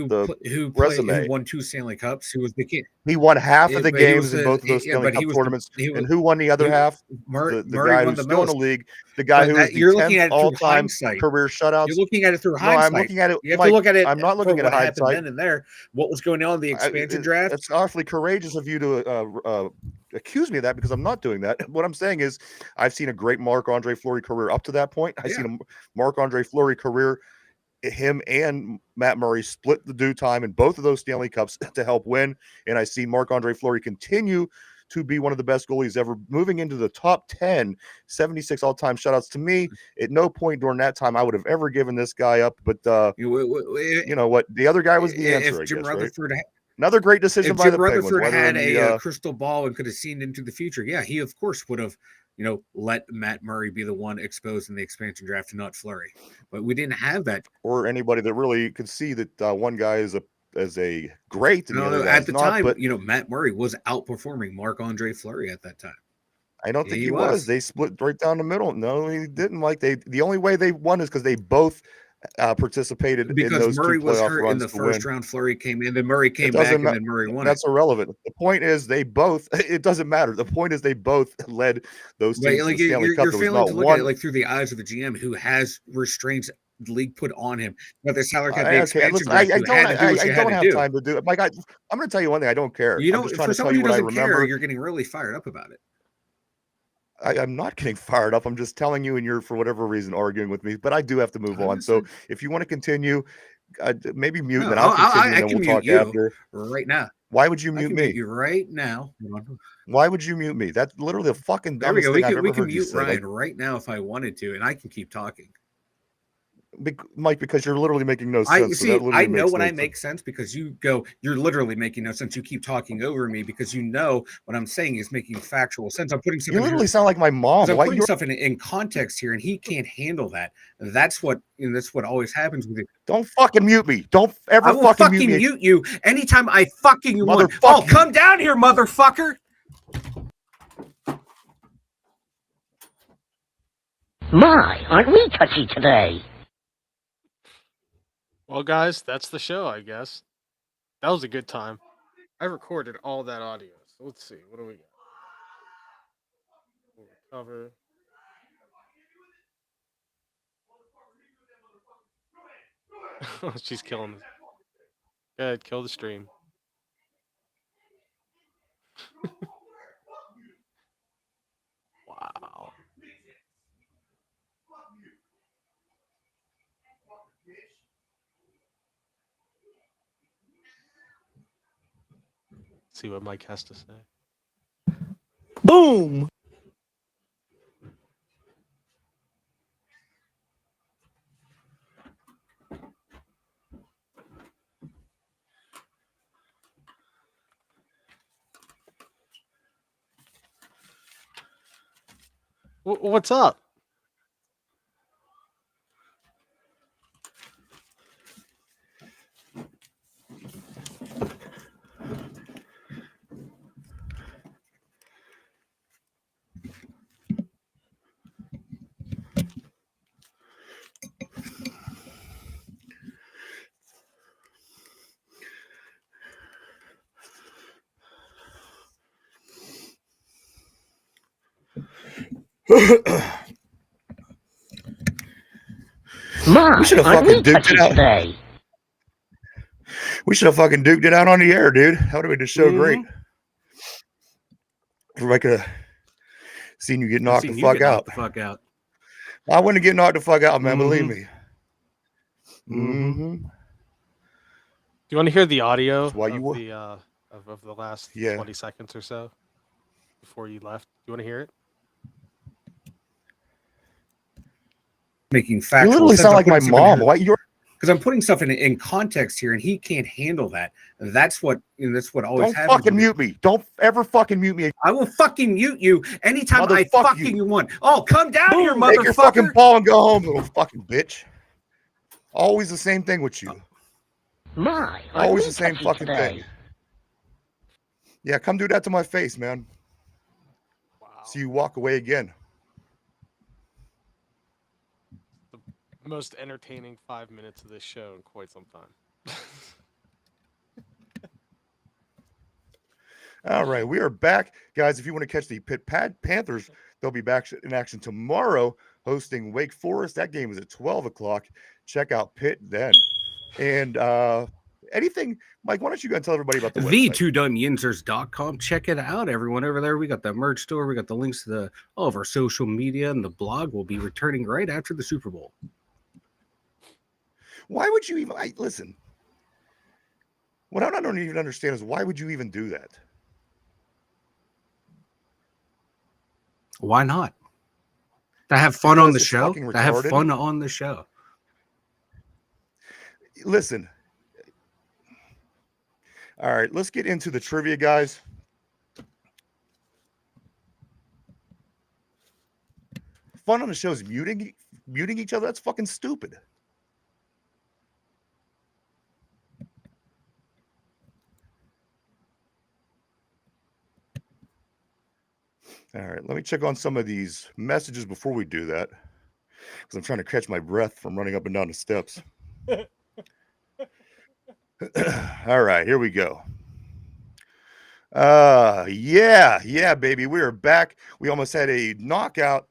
won 2 Stanley Cups, who was the king.
He won half of the games in both of those Stanley Cup tournaments. And who won the other half? The guy who's still in the league. The guy who is the 10th all-time career shutouts.
You're looking at it through hindsight.
I'm looking at it.
You have to look at it.
I'm not looking at hindsight.
Then and there, what was going on in the expansion draft?
It's awfully courageous of you to accuse me of that because I'm not doing that. What I'm saying is, I've seen a great Marc-Andre Fleury career up to that point. I've seen a Marc-Andre Fleury career. Him and Matt Murray split the due time in both of those Stanley Cups to help win. And I see Marc-Andre Fleury continue to be one of the best goalies ever, moving into the top 10, 76 all-time shutouts. To me, at no point during that time I would have ever given this guy up. But you know what? The other guy was the answer, I guess, right? Another great decision by the Penguins.
If Jim Rutherford had a crystal ball and could have seen into the future, yeah, he of course would have, let Matt Murray be the one exposed in the expansion draft and not Fleury. But we didn't have that,
or anybody that really could see that one guy is a great. And
at the time, but Matt Murray was outperforming Marc-Andre Fleury at that time.
I don't think he was. They split right down the middle. No, he didn't. The only way they won is because they both participated
because
in those
Murray
two
was
playoff
hurt
runs
in the first round. Fleury came in, then Murray came back, and then Murray won.
That's irrelevant. The point is they both. It doesn't matter. The point is they both led those teams to the Stanley Cup.
You're failing to look at it through the eyes of the GM who has restraints the league put on him. But the salary cap expansion.
I don't have time to do it. Mike, I'm going to tell you one thing. I don't care.
You don't. For somebody who doesn't care, you're getting really fired up about it.
I'm not getting fired up. I'm just telling you, and you're, for whatever reason, arguing with me. But I do have to move on. So if you want to continue, maybe mute, and then I'll continue, and then we'll talk after.
Right now.
Why would you mute me?
You right now.
Why would you mute me? That's literally the fucking dumbest thing I've ever heard you say.
We can mute Ryan right now if I wanted to, and I can keep talking.
Mike, because you're literally making no sense.
I know when I make sense because you're literally making no sense. You keep talking over me because what I'm saying is making factual sense. I'm putting something.
You literally sound like my mom.
I'm putting stuff in context here, and he can't handle that. That's what always happens with you.
Don't fucking mute me. Don't ever fucking
mute you anytime I fucking want. Oh, come down here, motherfucker.
My, aren't we touchy today?
Well, guys, that's the show, I guess. That was a good time. I recorded all that audio. So let's see. What do we got? Cover. She's killing us. Go ahead, kill the stream. Wow. See what Mike has to say.
Boom!
What's up?
My,
we should have fucking duked it out
today.
We should have fucking duked it out on the air, dude. That would have been just so great. Everybody could have seen you get knocked the fuck out. I wouldn't get knocked the fuck out, man. Believe me.
Do you want to hear the audio of the last 20 seconds or so before you left? Do you want to hear it?
Making factual.
You literally sound like my mom. Why you're?
Because I'm putting stuff in context here, and he can't handle that. That's what always happens.
Don't fucking mute me. Don't ever fucking mute me.
I will fucking mute you anytime I fucking want. Oh, come down here, motherfucker.
Take your fucking ball and go home, little fucking bitch. Always the same thing with you.
My,
always the same fucking thing. Yeah, come do that to my face, man. Wow. See you walk away again.
Most entertaining 5 minutes of this show in quite some time.
All right, we are back, guys. If you want to catch the Pitt Panthers, they'll be back in action tomorrow, hosting Wake Forest. That game is at 12 o'clock. Check out Pitt then. And anything, Mike, why don't you go and tell everybody about the website?
The2dumyinzers.com. Check it out, everyone over there. We got the merch store. We got the links to all of our social media, and the blog will be returning right after the Super Bowl.
Why would you even listen? What I don't even understand is why would you even do that?
Why not? To have fun
Because
on the
it's
show.
fucking
To have
retarded.
fun on the show.
Listen. All right, let's get into the trivia, guys. Fun on the show is muting each other. That's fucking stupid. All right, let me check on some of these messages before we do that, because I'm trying to catch my breath from running up and down the steps. All right, here we go. Yeah, baby, we are back. We almost had a knockout,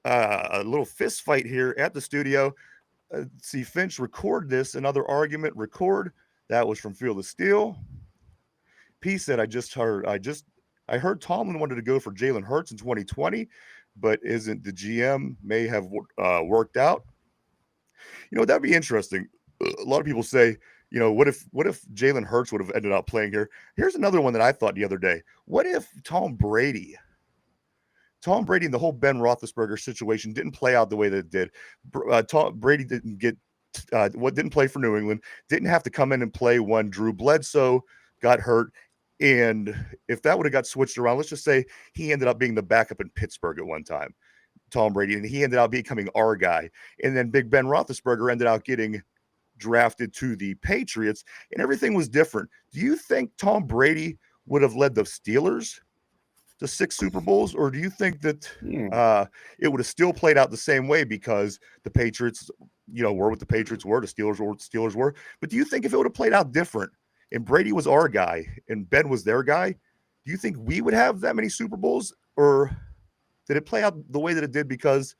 a little fist fight here at the studio. See, Finch, record this. Another argument, record. That was from Field of Steel. P said, I heard Tomlin wanted to go for Jalen Hurts in 2020, but isn't the GM may have worked out? You know, that'd be interesting. A lot of people say, you know, what if Jalen Hurts would have ended up playing here? Here's another one that I thought the other day. What if Tom Brady and the whole Ben Roethlisberger situation didn't play out the way that it did? Tom Brady didn't play for New England, didn't have to come in and play when Drew Bledsoe got hurt. And if that would have got switched around, let's just say he ended up being the backup in Pittsburgh at one time, Tom Brady, and he ended up becoming our guy. And then Big Ben Roethlisberger ended up getting drafted to the Patriots, and everything was different. Do you think Tom Brady would have led the Steelers to 6 Super Bowls, or do you think that it would have still played out the same way because the Patriots, you know, were what the Patriots were, the Steelers were what the Steelers were? But do you think if it would have played out different and Brady was our guy and Ben was their guy, do you think we would have that many Super Bowls, or did it play out the way that it did because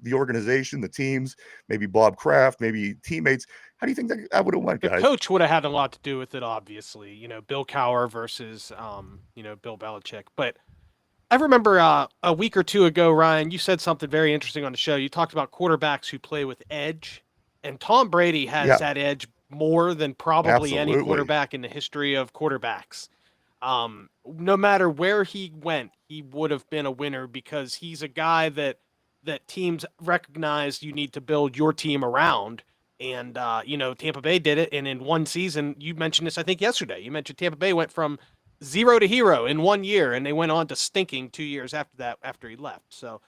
the organization, the teams, maybe Bob Kraft, maybe teammates? How do you think that would have went, guys?
The coach would have had a lot to do with it, obviously. You know, Bill Cowher versus, Bill Belichick. But I remember a week or two ago, Ryan, you said something very interesting on the show. You talked about quarterbacks who play with edge, and Tom Brady has that edge more than probably any quarterback in the history of quarterbacks. No matter where he went, he would have been a winner because he's a guy that teams recognize you need to build your team around. And, Tampa Bay did it. And in one season, you mentioned this, I think, yesterday. You mentioned Tampa Bay went from 0 to hero in 1 year, and they went on to stinking 2 years after that, after he left. So,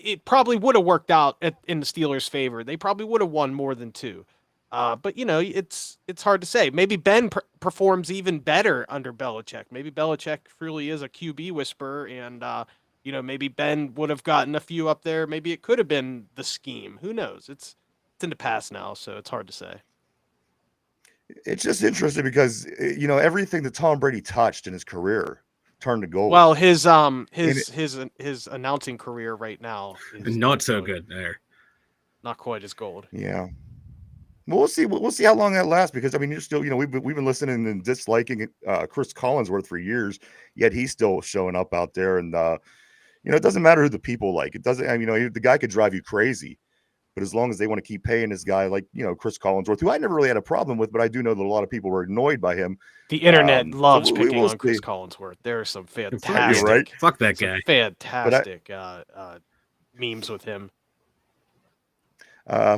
it probably would have worked out in the Steelers' favor. They probably would have won more than 2. But, it's hard to say. Maybe Ben performs even better under Belichick. Maybe Belichick truly is a QB whisperer, and, maybe Ben would have gotten a few up there. Maybe it could have been the scheme. Who knows? It's in the past now, so it's hard to say.
It's just interesting because, everything that Tom Brady touched in his career turned to gold.
Well, his announcing career right now is
not so good there.
Not quite as gold.
Yeah. Well, we'll see. We'll see how long that lasts because, I mean, you're still, we've been listening and disliking Chris Collinsworth for years, yet he's still showing up out there. And, it doesn't matter who the people like. It doesn't, the guy could drive you crazy. But as long as they want to keep paying this guy like, Chris Collinsworth, who I never really had a problem with, but I do know that a lot of people were annoyed by him.
The internet loves picking on Chris Collinsworth. There are some fantastic,
right?
Fuck that guy.
Fantastic memes with him.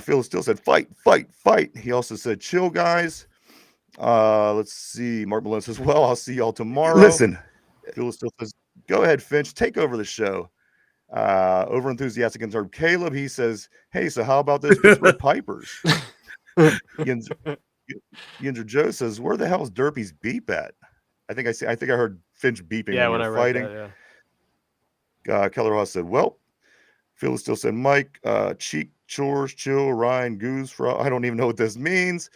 Phil still said, fight, fight, fight. He also said, chill, guys. Let's see. Mark Malone says, well, I'll see y'all tomorrow. Listen, Phil still says, go ahead, Finch, take over the show. Over enthusiastic in term Caleb, he says, hey, so how about those Pittsburgh Pipers? Yinzer Joe says, where the hell is Derpy's beep at? I think I heard Finch beeping when I read fighting. That, Keller Haas said, well, Phil still said, Mike, cheek, chores, chill, Ryan, goose, I don't even know what this means.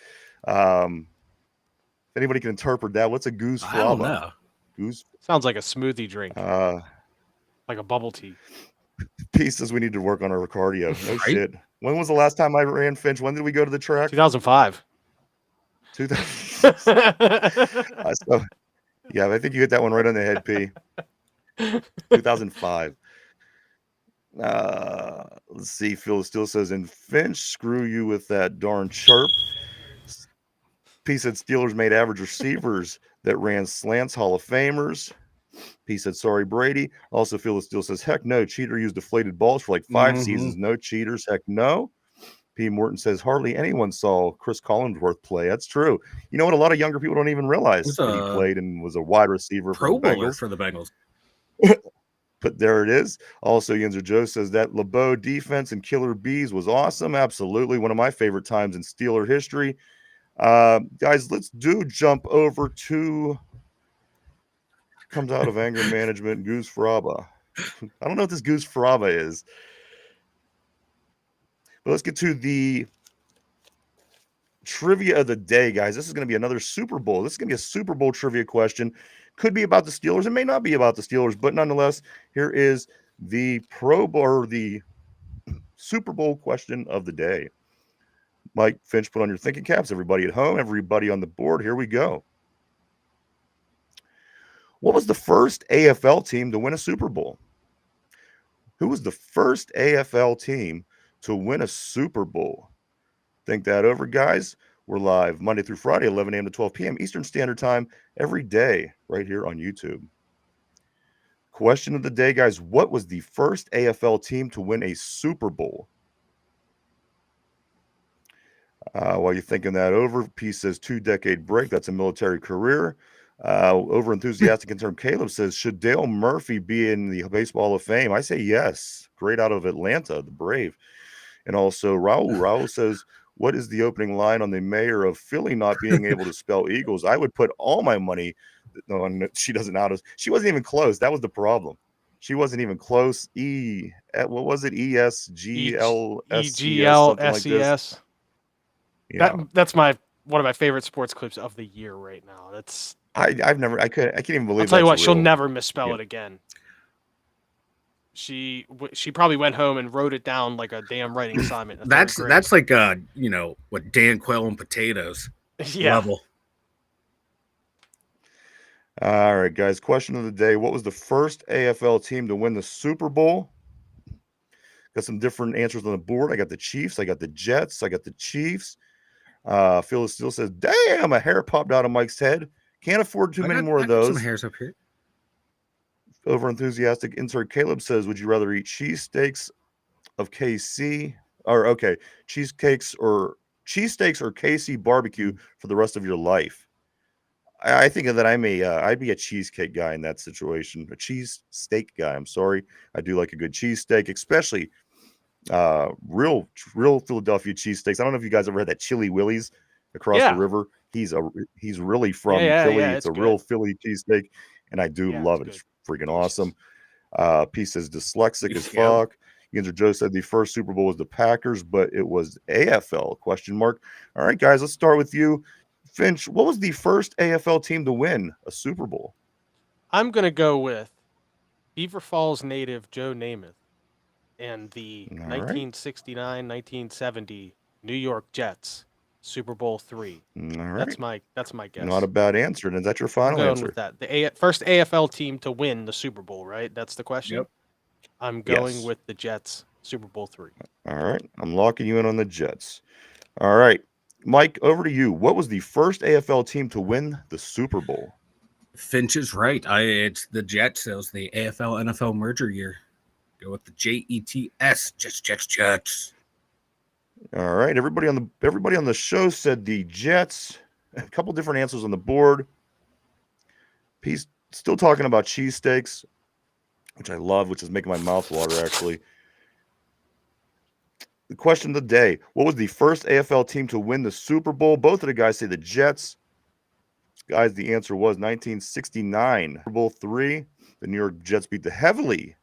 If anybody can interpret that, what's a goose fraba?
I don't know.
Goose
sounds like a smoothie drink. Like a bubble tea.
P says we need to work on our cardio. No right? Shit. When was the last time I ran, Finch? When did we go to the track?
2005.
2000. Yeah, I think you hit that one right on the head, P. 2005. Let's see. Phil still says, and Finch, screw you with that darn chirp. P said Steelers made average receivers that ran slants, Hall of Famers. P said, sorry, Brady. Also, Phil Steele says, heck no. Cheater used deflated balls for like 5 seasons. No cheaters. Heck no. P. Morton says, hardly anyone saw Chris Collinsworth play. That's true. You know what? A lot of younger people don't even realize that he played and was a wide receiver for the Bengals.
For the Bengals.
But there it is. Also, Yinzer Joe says that LeBeau defense and Killer Bees was awesome. Absolutely. One of my favorite times in Steeler history. Guys, let's jump over to comes out of anger management, Goose Faraba. I don't know what this Goose Faraba is. But let's get to the trivia of the day, guys. This is going to be another Super Bowl. This is going to be a Super Bowl trivia question. Could be about the Steelers. It may not be about the Steelers, but nonetheless, here is the Pro Bowl or the Super Bowl question of the day. Mike Finch, put on your thinking caps. Everybody at home, everybody on the board. Here we go. What was the first AFL team to win a Super Bowl? Who was the first AFL team to win a Super Bowl? Think that over, guys. We're live Monday through Friday, 11 a.m. to 12 p.m. Eastern Standard Time every day right here on YouTube. Question of the day, guys. What was the first AFL team to win a Super Bowl? While you're thinking that over, P says 2-decade break. That's a military career. Over enthusiastic in term, Caleb says, should Dale Murphy be in the Baseball Hall of Fame? I say yes. Great out of Atlanta, the Brave. And also Raul says, what is the opening line on the mayor of Philly not being able to spell Eagles? I would put all my money on. She doesn't know how to. She wasn't even close. That was the problem. She wasn't even close. What was it? ESGLSES, something like this.
Yeah. That's one of my favorite sports clips of the year right now. That's
I can't even believe.
I'll tell you what, she'll never misspell it again. She probably went home and wrote it down like a damn writing assignment.
That's like what Dan Quayle and potatoes level.
All right, guys. Question of the day: what was the first AFL team to win the Super Bowl? Got some different answers on the board. I got the Chiefs. I got the Jets. I got the Chiefs. Phil still says, "Damn, a hair popped out of Mike's head. Can't afford too many more of those."
Some hairs up here.
Over enthusiastic insert Caleb says, would you rather eat cheesesteaks of KC cheesesteaks or KC barbecue for the rest of your life? I think that I'd be a cheesecake guy in that situation. A cheesesteak guy. I'm sorry. I do like a good cheesesteak, especially real Philadelphia cheesesteaks. I don't know if you guys ever had that Chili Willie's across the river. He's really from Philly. It's a real Philly cheesesteak, and I do love it. It's freaking awesome. P says dyslexic as fuck. Yinzer Joe said the first Super Bowl was the Packers, but it was AFL ? All right, guys, let's start with you. Finch, what was the first AFL team to win a Super Bowl?
I'm going to go with Beaver Falls native Joe Namath and the 1969-1970 New York Jets Super Bowl III.
All right.
That's my guess.
Not a bad answer. And is that your final answer?
With that. The first AFL team to win the Super Bowl, right? That's the question?
Yep.
I'm going with the Jets Super Bowl III.
All right. I'm locking you in on the Jets. All right. Mike, over to you. What was the first AFL team to win the Super Bowl?
Finch is right. It's the Jets. It was the AFL NFL merger year. Go with the JETS. Jets.
All right. Everybody on the show said the Jets. A couple different answers on the board. He's still talking about cheesesteaks, which I love, which is making my mouth water, actually. The question of the day: what was the first AFL team to win the Super Bowl? Both of the guys say the Jets. Guys, the answer was 1969. Super Bowl III. The New York Jets beat the heavily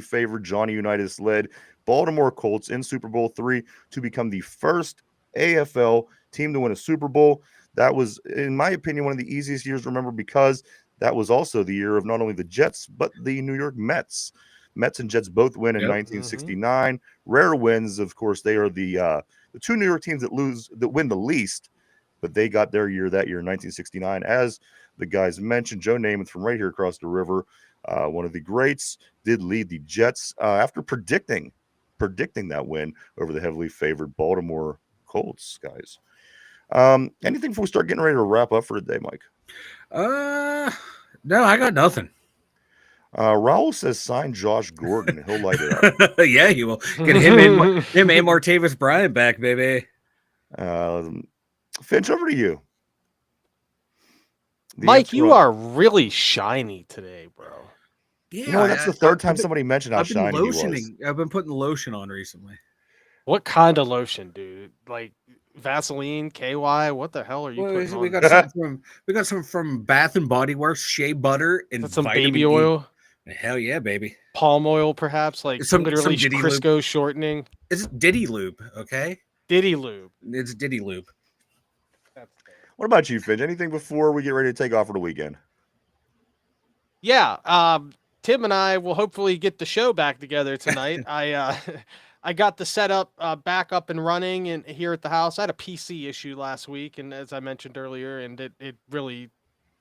favored Johnny Unitas-led Baltimore Colts in Super Bowl III to become the first AFL team to win a Super Bowl. That was, in my opinion, one of the easiest years to remember because that was also the year of not only the Jets, but the New York Mets. Mets and Jets both win in 1969. Rare wins, of course. They are the two New York teams that win the least, but they got their year that year in 1969. As the guys mentioned, Joe Namath from right here across the river, one of the greats, did lead the Jets after predicting that win over the heavily favored Baltimore Colts, guys. Anything before we start getting ready to wrap up for today, Mike?
No, I got nothing.
Raul says sign Josh Gordon. He'll light it up.
Yeah, you will get him and Martavis Bryant back, baby.
Finch, over to you.
Mike, you are really shiny today, bro.
Yeah,
You know, that's the third time somebody mentioned how
I've been
shiny he was.
lotioning. I've been putting the lotion on recently.
What kind of lotion, dude? Like Vaseline, KY? What the hell are you putting on?
We got some from Bath and Body Works, shea butter, and
That's some
vitamin
baby
E.
oil,
Hell yeah, baby!
palm oil, perhaps, like literally
Diddy
Crisco shortening.
It's Diddy lube, okay?
Diddy lube.
It's Diddy lube.
What about you, Finch? Anything before we get ready to take off for the weekend?
Yeah, Tim and I will hopefully get the show back together tonight. I got the setup back up and running and here at the house. I had a PC issue last week, and as I mentioned earlier, and it really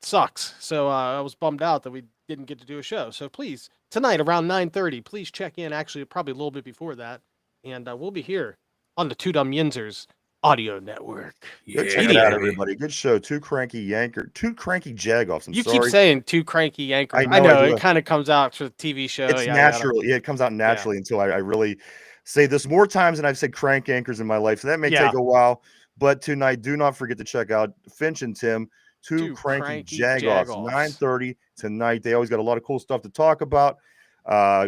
sucks. So I was bummed out that we didn't get to do a show. So please, tonight around 9:30, please check in. Actually, probably a little bit before that, and we'll be here on the Two Dum Yinzers audio network.
Go check it out, everybody. Good show. Two cranky jagoffs.
You keep saying two cranky yankers. I know it kind of comes out for the TV show.
It's natural. Yeah, it comes out naturally until I really say this more times than I've said crank anchors in my life. So that may take a while. But tonight, do not forget to check out Finch and Tim, two cranky jagoffs. 9:30 tonight. They always got a lot of cool stuff to talk about.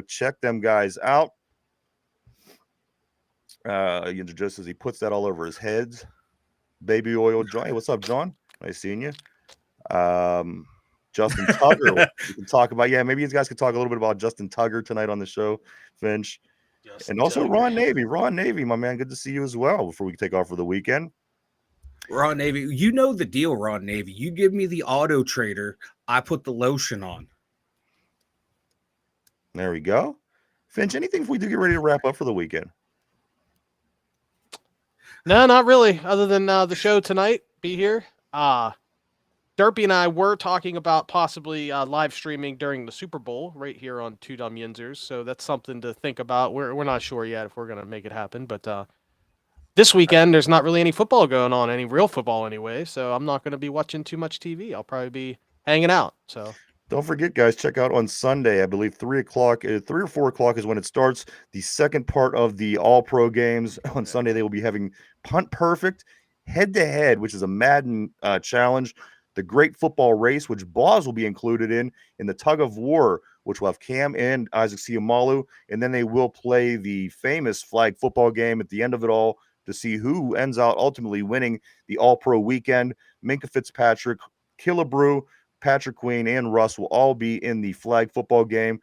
Check them guys out. Just as he puts that all over his heads. Baby oil, John. Hey, what's up, John? Nice seeing you. Justin Tugger. We can talk about, maybe you guys could talk a little bit about Justin Tugger tonight on the show, Finch. And also Ron Navy. Ron Navy, my man. Good to see you as well before we take off for the weekend.
Ron Navy, you know the deal, Ron Navy. You give me the auto trader, I put the lotion on.
There we go. Finch, anything if we do get ready to wrap up for the weekend?
No, not really. Other than the show tonight, be here. Derpy and I were talking about possibly live streaming during the Super Bowl right here on Two Dum Yinzers. So that's something to think about. We're not sure yet if we're going to make it happen. But this weekend, there's not really any football going on, any real football anyway. So I'm not going to be watching too much TV. I'll probably be hanging out. So
don't forget, guys, check out on Sunday, I believe 3 or 4 o'clock is when it starts. The second part of the All-Pro games on Sunday, they will be having Punt Perfect head-to-head, which is a Madden challenge. The Great Football Race, which Boz will be included in the Tug of War, which will have Cam and Isaac Siamalu, and then they will play the famous flag football game at the end of it all to see who ends out ultimately winning the All-Pro weekend. Minka Fitzpatrick, Killebrew, Patrick Queen, and Russ will all be in the flag football game.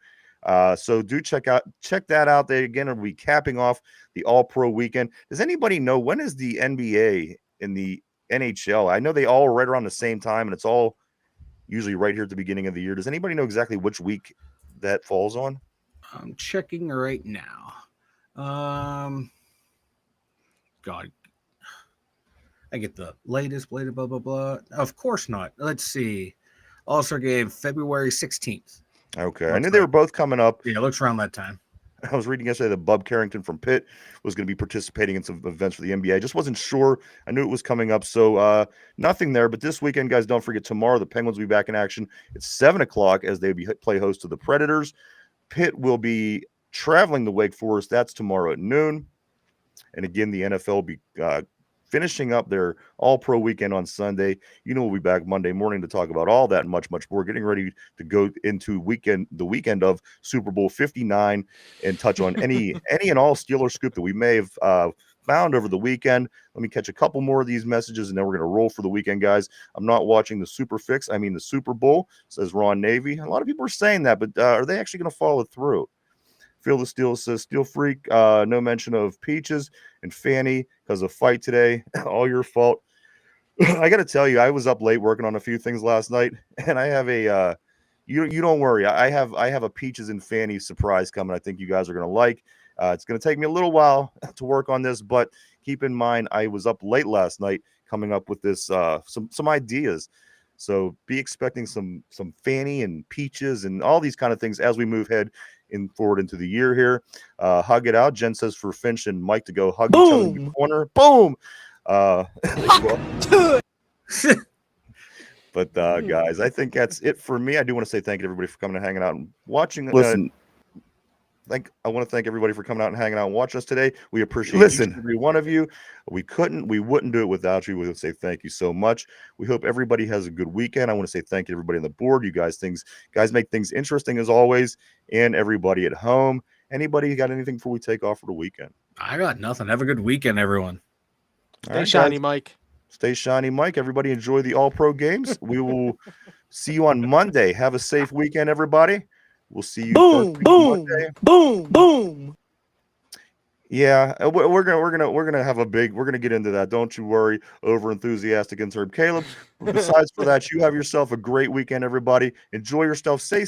So do check that out. They again will be capping off the All-Pro weekend. Does anybody know when is the NBA and the NHL? I know they all right around the same time, and it's all usually right here at the beginning of the year. Does anybody know exactly which week that falls on?
I'm checking right now. God, I get the latest, blah, blah, blah, blah. Of course not. Let's see. All-Star game, February 16th.
Okay. I knew they were both coming up.
Yeah, it looks around that time.
I was reading yesterday that Bub Carrington from Pitt was going to be participating in some events for the NBA. I just wasn't sure. I knew it was coming up, so nothing there. But this weekend, guys, don't forget tomorrow the Penguins will be back in action. It's 7 o'clock as they play host to the Predators. Pitt will be traveling to Wake Forest. That's tomorrow at noon. And again, the NFL will be finishing up their All-Pro weekend on Sunday. We'll be back Monday morning to talk about all that and much, much more. Getting ready to go into the weekend of Super Bowl 59 and touch on any and all Steelers scoop that we may have found over the weekend. Let me catch a couple more of these messages, and then we're going to roll for the weekend, guys. I'm not watching the the Super Bowl, says Ron Navy. A lot of people are saying that, but are they actually going to follow through? Phil the Steel says, Steel Freak, no mention of Peaches and Fanny because of fight today. All your fault. I got to tell you, I was up late working on a few things last night, and I have a you don't worry. I have a Peaches and Fanny surprise coming. I think you guys are going to like. It's going to take me a little while to work on this, but keep in mind I was up late last night coming up with this some ideas. So be expecting some Fanny and Peaches and all these kind of things as we move forward into the year here. Hug it out. Jen says for Finch and Mike to go hug each other in the corner. Boom. But But guys, I think that's it for me. I do want to say thank you to everybody for coming and hanging out and watching.
Listen,
I want to thank everybody for coming out and hanging out and watching us today. We appreciate each
Listen.
and every one of you. We wouldn't do it without you. We would say thank you so much. We hope everybody has a good weekend. I want to say thank you to everybody on the board. You guys make things interesting as always, and everybody at home. Anybody got anything before we take off for the weekend?
I got nothing. Have a good weekend, everyone.
All
Stay
right,
shiny,
guys.
Mike.
Stay shiny, Mike. Everybody enjoy the All-Pro games. We will see you on Monday. Have a safe weekend, everybody. We'll see you.
Boom,
first thing Monday.
boom, boom.
Yeah, we're gonna get into that. Don't you worry. Over enthusiastic intern Caleb. Besides for that, you have yourself a great weekend, everybody. Enjoy yourself. Stay